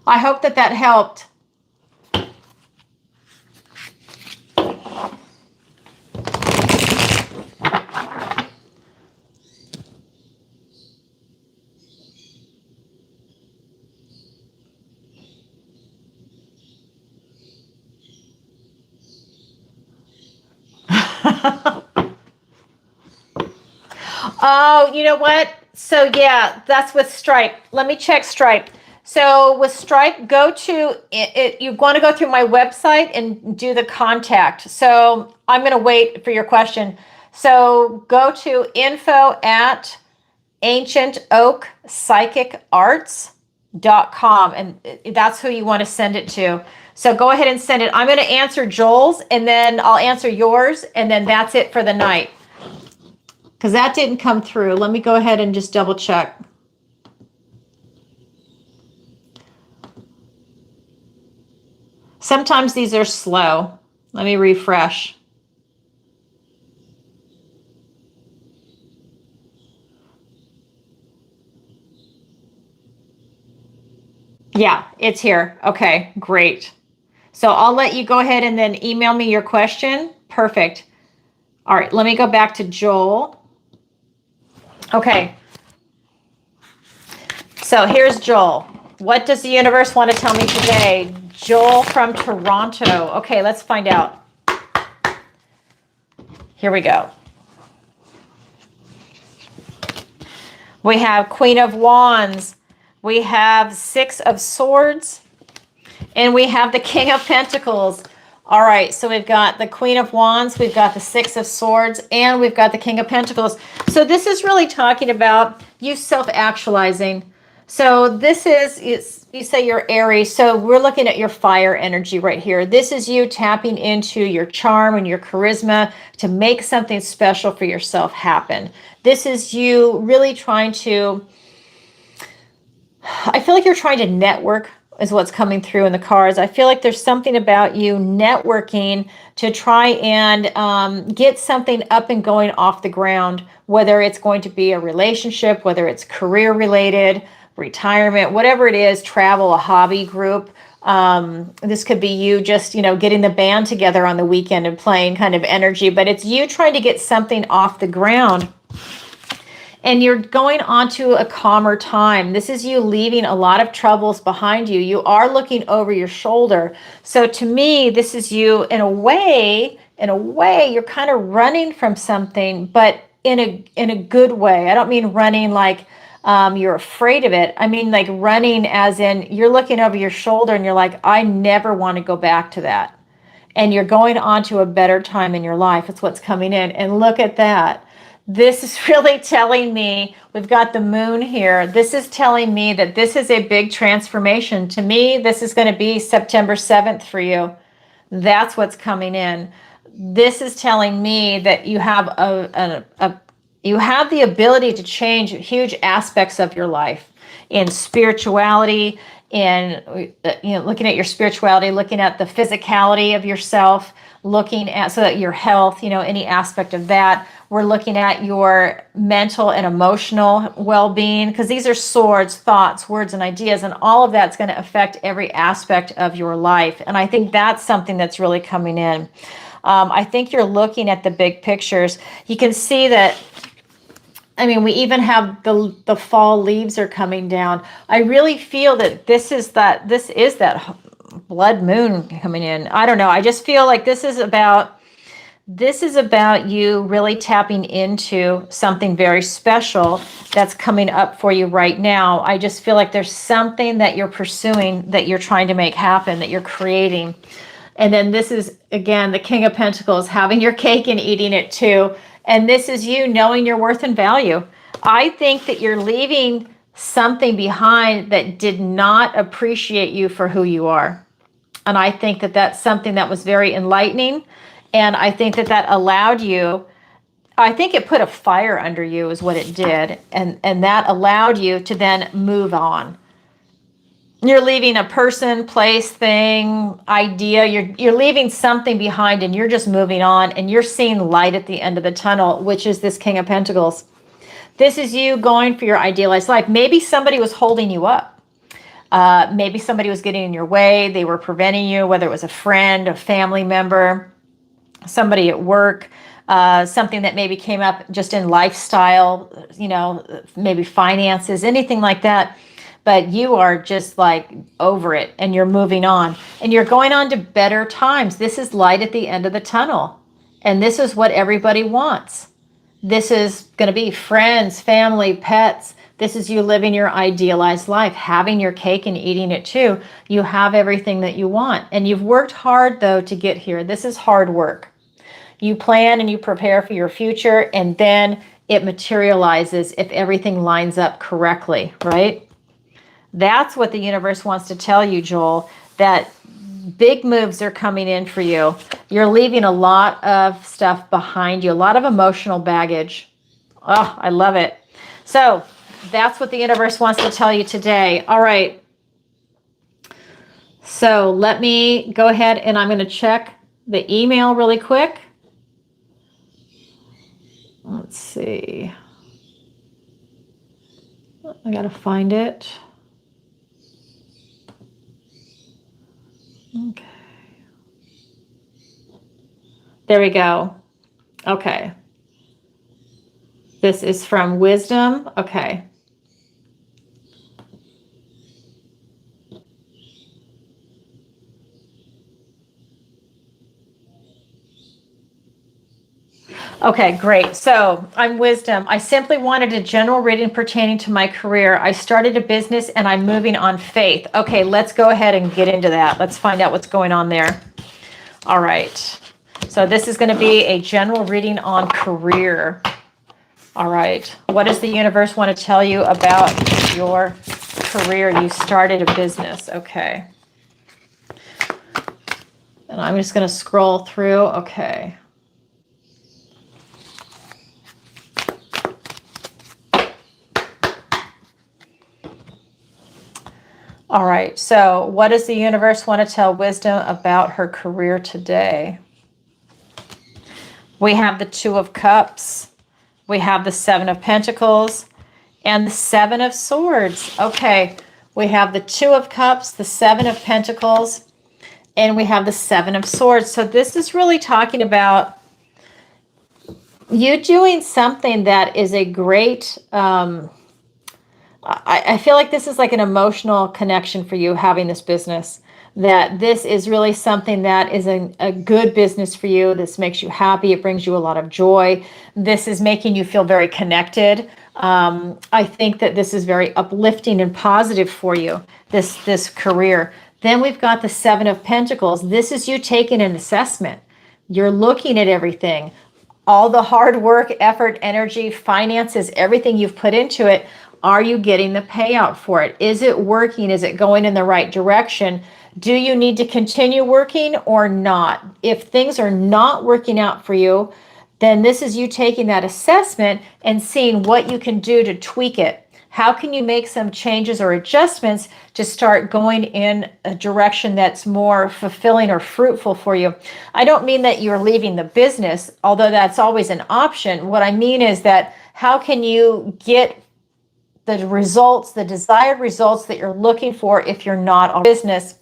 I hope that helped. Oh, you know what? So yeah, that's with Stripe. Let me check Stripe. So with Stripe, go to it. You want to go through my website and do the contact. So I'm going to wait for your question. So go to info at ancientoakpsychicarts.com, and that's who you want to send it to. So go ahead and send it. I'm going to answer Joel's, and then I'll answer yours, and then that's it for the night. Because that didn't come through. Let me go ahead and just double check. Sometimes these are slow. Let me refresh. Yeah, it's here. Okay, great. So I'll let you go ahead and then email me your question. Perfect. All right, let me go back to Joel. Okay. So here's Joel. What does the universe want to tell me today? Joel from Toronto. Okay, let's find out. Here we go. We have Queen of Wands. We have Six of Swords. And we have the King of Pentacles. All right, so we've got the Queen of Wands, we've got the Six of Swords, and we've got the King of Pentacles. So this is really talking about you self-actualizing. So this is, you say you're Aries, so we're looking at your fire energy right here. This is you tapping into your charm and your charisma to make something special for yourself happen. This is you really trying to, I feel like you're trying to network is what's coming through in the cards. I feel like there's something about you networking to try and get something up and going off the ground, whether it's going to be a relationship, whether it's career related, retirement, whatever it is, travel, a hobby group. This could be you just, getting the band together on the weekend and playing kind of energy, but it's you trying to get something off the ground. And you're going on to a calmer time. This is you leaving a lot of troubles behind you. You are looking over your shoulder. So to me, this is you in a way, you're kind of running from something, but in a good way. I don't mean running like you're afraid of it. I mean like running as in you're looking over your shoulder and you're like, I never want to go back to that. And you're going on to a better time in your life. It's what's coming in. And look at that. This is really telling me, we've got the moon here. This is telling me that this is a big transformation. To me, this is going to be September 7th for you. That's what's coming in. This is telling me that you have you have the ability to change huge aspects of your life in spirituality, in looking at your spirituality, looking at the physicality of yourself, looking at so that your health, any aspect of that. We're looking at your mental and emotional well-being, because these are swords, thoughts, words, and ideas, and all of that's going to affect every aspect of your life. And I think that's something that's really coming in. I think you're looking at the big pictures. You can see that, we even have the fall leaves are coming down. I really feel that this is that blood moon coming in. I don't know. I just feel like this is about you really tapping into something very special that's coming up for you right now. I just feel like there's something that you're pursuing, that you're trying to make happen, that you're creating. And then this is, again, the King of Pentacles, having your cake and eating it too. And this is you knowing your worth and value. I think that you're leaving something behind that did not appreciate you for who you are. And I think that that's something that was very enlightening. And I think that allowed you, I think it put a fire under you is what it did. And that allowed you to then move on. You're leaving a person, place, thing, idea. You're leaving something behind and you're just moving on and you're seeing light at the end of the tunnel, which is this King of Pentacles. This is you going for your idealized life. Maybe somebody was holding you up. Maybe somebody was getting in your way. They were preventing you, whether it was a friend, a family member, somebody at work, something that maybe came up just in lifestyle, maybe finances, anything like that. But you are just like over it and you're moving on and you're going on to better times. This is light at the end of the tunnel. And this is what everybody wants. This is going to be friends, family, pets. This is you living your idealized life, having your cake and eating it too. You have everything that you want. And you've worked hard, though, to get here. This is hard work. You plan and you prepare for your future, and then it materializes if everything lines up correctly, right? That's what the universe wants to tell you, Joel, that big moves are coming in for you. You're leaving a lot of stuff behind you, a lot of emotional baggage. Oh, I love it. So that's what the universe wants to tell you today. All right. So let me go ahead and I'm going to check the email really quick. Let's see. I got to find it. Okay. There we go. Okay. This is from Wisdom. Okay. Okay, great. So I'm Wisdom. I simply wanted a general reading pertaining to my career. I started a business and I'm moving on faith. Okay, let's go ahead and get into that. Let's find out what's going on there. All right. So this is going to be a general reading on career. All right. What does the universe want to tell you about your career? You started a business. Okay. And I'm just going to scroll through. Okay. All right, so what does the universe want to tell Wisdom about her career today? We have the Two of Cups, we have the Seven of Pentacles, and the Seven of Swords. Okay, we have the Two of Cups, the Seven of Pentacles, and we have the Seven of Swords. So this is really talking about you doing something that is a great... I feel like this is like an emotional connection for you having this business, that this is really something that is a good business for you. This makes you happy. It brings you a lot of joy. This is making you feel very connected. I think that this is very uplifting and positive for you, this career. Then we've got the Seven of Pentacles. This is you taking an assessment. You're looking at everything, all the hard work, effort, energy, finances, everything you've put into it. Are you getting the payout for it? Is it working? Is it going in the right direction? Do you need to continue working or not? If things are not working out for you, then this is you taking that assessment and seeing what you can do to tweak it. How can you make some changes or adjustments to start going in a direction that's more fulfilling or fruitful for you? I don't mean that you're leaving the business, although that's always an option. What I mean is that how can you get the results, the desired results that you're looking for if you're not on business.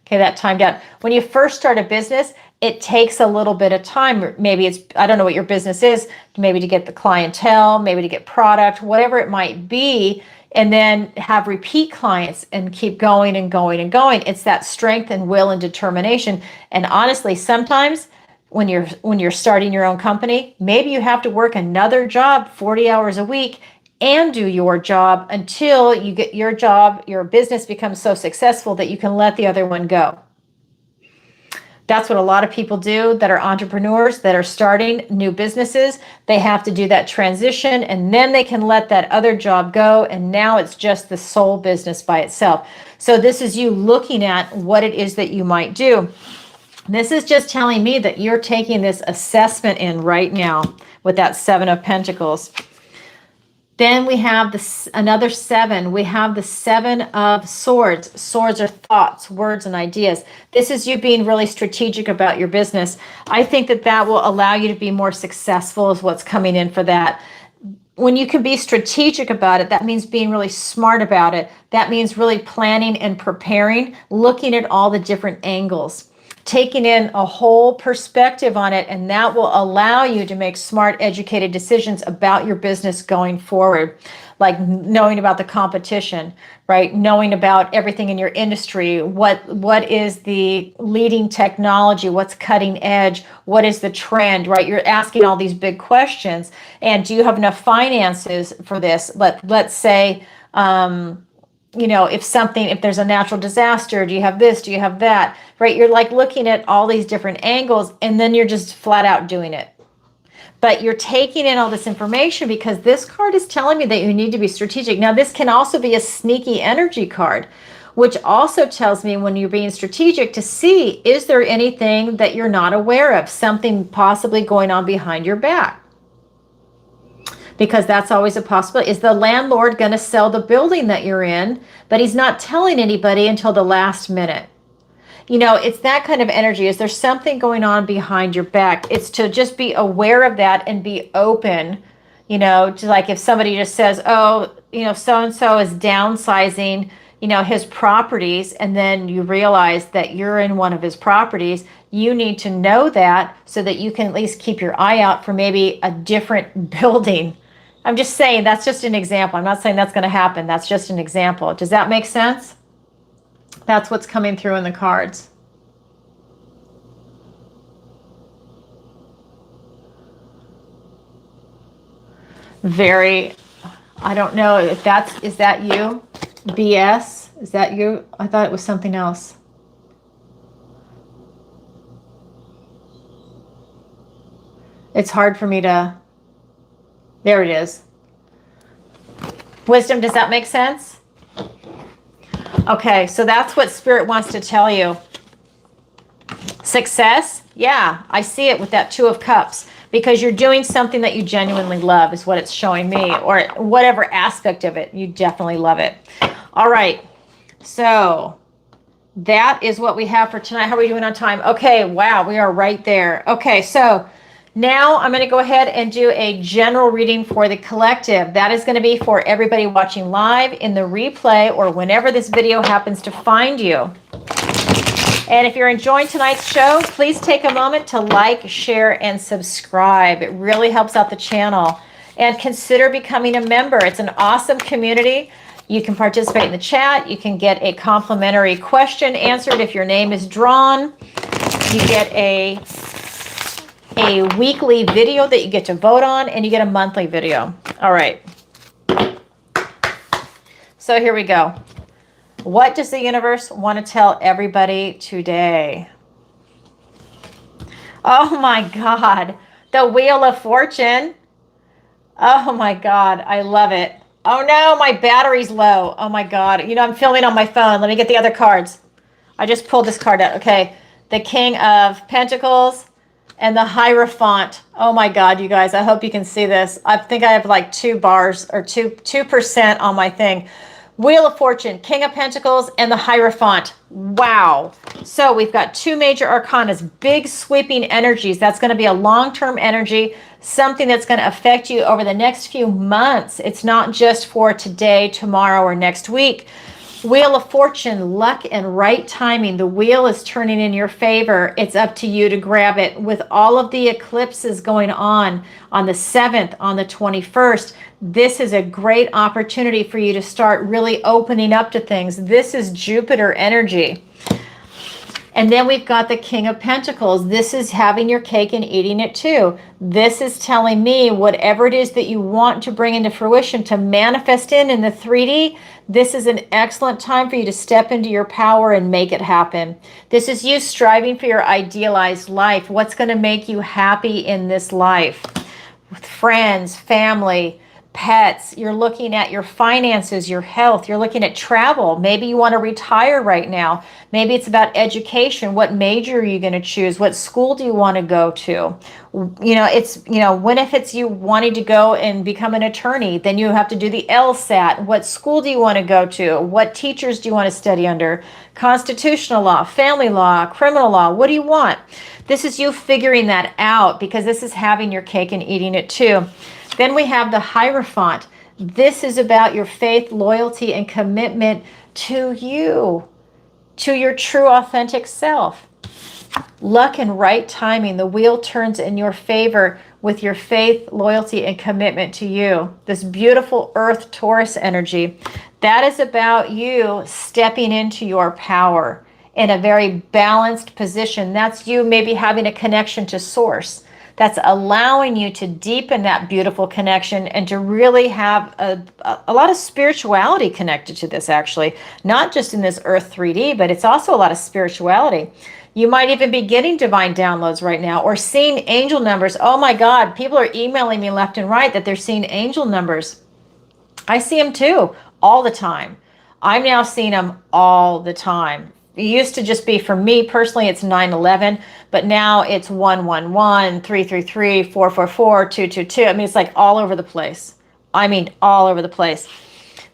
Okay, that timed out. When you first start a business, it takes a little bit of time. Maybe it's, I don't know what your business is, maybe to get the clientele, maybe to get product, whatever it might be, and then have repeat clients and keep going and going and going. It's that strength and will and determination. And honestly, sometimes when you're starting your own company, maybe you have to work another job 40 hours a week and do your job until you get your job, your business becomes so successful that you can let the other one go. That's what a lot of people do that are entrepreneurs, that are starting new businesses. They have to do that transition and then they can let that other job go. And now it's just the sole business by itself. So this is you looking at what it is that you might do. This is just telling me that you're taking this assessment in right now with that Seven of Pentacles. Then we have another seven. We have the Seven of Swords. Swords are thoughts, words, and ideas. This is you being really strategic about your business. I think that that will allow you to be more successful is what's coming in for that. When you can be strategic about it, that means being really smart about it. That means really planning and preparing, looking at all the different angles, taking in a whole perspective on it, and that will allow you to make smart, educated decisions about your business going forward. like knowing about the competition, right? Knowing about everything in your industry. What is the leading technology? What's cutting edge? What is the trend, right? You're asking all these big questions. And do you have enough finances for this? Let's say, if there's a natural disaster, do you have this? Do you have that? Right? You're like looking at all these different angles, and then you're just flat out doing it. But you're taking in all this information because this card is telling me that you need to be strategic. Now, this can also be a sneaky energy card, which also tells me when you're being strategic to see, is there anything that you're not aware of, something possibly going on behind your back? Because that's always a possibility. Is the landlord going to sell the building that you're in, but he's not telling anybody until the last minute? It's that kind of energy. Is there something going on behind your back? It's to just be aware of that and be open, to like if somebody just says, oh, so-and-so is downsizing, his properties, and then you realize that you're in one of his properties, you need to know that so that you can at least keep your eye out for maybe a different building. I'm just saying, that's just an example. I'm not saying that's going to happen. That's just an example. Does that make sense? That's what's coming through in the cards. I don't know if is that you? BS? Is that you? I thought it was something else. It's hard for me to, there it is. Wisdom, does that make sense? Okay, so that's what Spirit wants to tell you. Success? Yeah, I see it with that Two of Cups. Because you're doing something that you genuinely love is what it's showing me. Or whatever aspect of it, you definitely love it. All right, so that is what we have for tonight. How are we doing on time? Okay, wow, we are right there. Okay, so now I'm going to go ahead and do a general reading for the collective. That is going to be for everybody watching live, in the replay, or whenever this video happens to find you. And if you're enjoying tonight's show, please take a moment to like, share, and subscribe. It really helps out the channel. And consider becoming a member. It's an awesome community. You can participate in the chat. You can get a complimentary question answered if your name is drawn. You get a weekly video that you get to vote on, and you get a monthly video. All right. So here we go. What does the universe want to tell everybody today? Oh my God. The Wheel of Fortune. Oh my God. I love it. Oh no, my battery's low. Oh my God. I'm filming on my phone. Let me get the other cards. I just pulled this card out. Okay. The King of Pentacles and the Hierophant. Oh my God, you guys. I hope you can see this. I think I have like 2 bars or 2% on my thing. Wheel of Fortune, King of Pentacles, and the Hierophant. Wow. So we've got 2 major arcanas, big sweeping energies. That's going to be a long-term energy, something that's going to affect you over the next few months. It's not just for today, tomorrow, or next week. Wheel of Fortune, luck and right timing. The wheel is turning in your favor. It's up to you to grab it. With all of the eclipses going on the 7th, on the 21st, this is a great opportunity for you to start really opening up to things. This is Jupiter energy. And then we've got the King of Pentacles. This is having your cake and eating it too. This is telling me whatever it is that you want to bring into fruition, to manifest in the 3D, this is an excellent time for you to step into your power and make it happen. This is you striving for your idealized life. What's going to make you happy in this life? With friends, family, pets. You're looking at your finances, your health. You're looking at travel. Maybe you want to retire right now. Maybe it's about education. What major are you going to choose? What school do you want to go to? When if it's you wanting to go and become an attorney, then you have to do the LSAT. What school do you want to go to? What teachers do you want to study under? Constitutional law, family law, criminal law. What do you want? This is you figuring that out, because this is having your cake and eating it too. Then we have the Hierophant. This is about your faith, loyalty, and commitment to you, to your true, authentic self. Luck and right timing. The wheel turns in your favor with your faith, loyalty, and commitment to you. This beautiful Earth Taurus energy, that is about you stepping into your power in a very balanced position. That's you maybe having a connection to Source. That's allowing you to deepen that beautiful connection and to really have a lot of spirituality connected to this, actually. Not just in this Earth 3D, but it's also a lot of spirituality. You might even be getting divine downloads right now or seeing angel numbers. Oh my God, people are emailing me left and right that they're seeing angel numbers. I see them too, all the time. I'm now seeing them all the time. It used to just be, for me personally, it's 911, but now it's 111, 333, 444, 222. I mean, it's like all over the place. I mean, all over the place.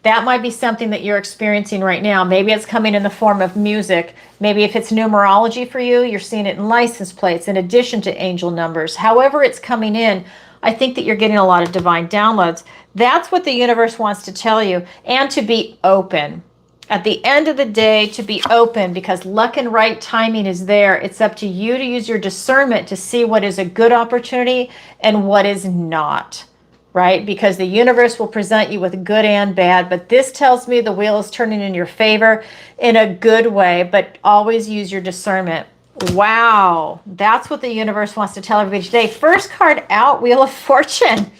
That might be something that you're experiencing right now. Maybe it's coming in the form of music. Maybe if it's numerology for you, you're seeing it in license plates in addition to angel numbers. However it's coming in, I think that you're getting a lot of divine downloads. That's what the universe wants to tell you, and to be open. At the end of the day, to be open, because luck and right timing is there. It's up to you to use your discernment to see what is a good opportunity and what is not, right? Because the universe will present you with good and bad, but this tells me the wheel is turning in your favor in a good way, but always use your discernment. Wow, that's what the universe wants to tell everybody today. First card out, Wheel of Fortune.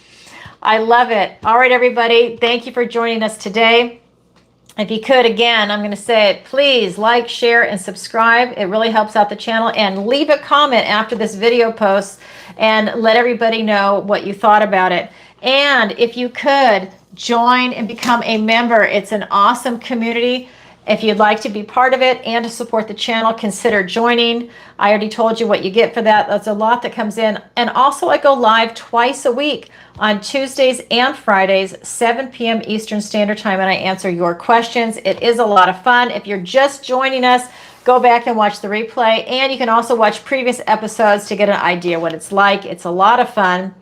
I love it. All right, everybody, thank you for joining us today. If you could, again, I'm going to say it, please like, share, and subscribe. It really helps out the channel. And leave a comment after this video post and let everybody know what you thought about it. And if you could, join and become a member. It's an awesome community. If you'd like to be part of it and to support the channel, consider joining. I already told you what you get for that. That's a lot that comes in. And also, I go live twice a week on Tuesdays and Fridays, 7 p.m. Eastern Standard Time, and I answer your questions. It is a lot of fun. If you're just joining us, go back and watch the replay. And you can also watch previous episodes to get an idea what it's like. It's a lot of fun.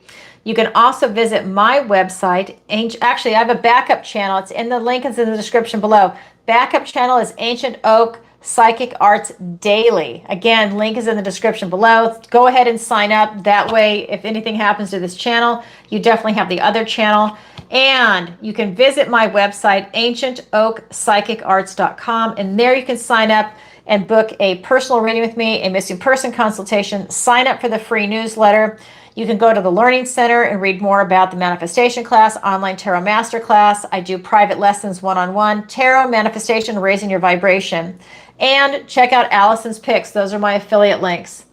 You can also visit my website. Actually, I have a backup channel. It's in the link, is in the description below. Backup channel is Ancient Oak Psychic Arts Daily. Again, link is in the description below. Go ahead and sign up. That way, if anything happens to this channel, you definitely have the other channel. And you can visit my website, ancientoakpsychicarts.com, and there you can sign up and book a personal reading with me, a missing person consultation. Sign up for the free newsletter. You can go to the Learning Center and read more about the manifestation class, online tarot masterclass. I do private lessons one-on-one, tarot, manifestation, raising your vibration. And check out Alison's picks. Those are my affiliate links.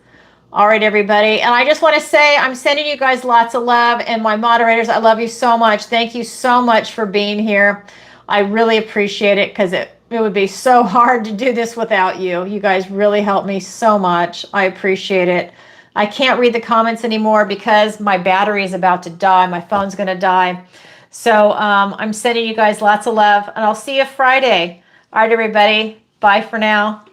All right, everybody. And I just want to say I'm sending you guys lots of love. And my moderators, I love you so much. Thank you so much for being here. I really appreciate it, because it would be so hard to do this without you. You guys really help me so much. I appreciate it. I can't read the comments anymore because my battery is about to die. My phone's going to die. So I'm sending you guys lots of love, and I'll see you Friday. All right, everybody. Bye for now.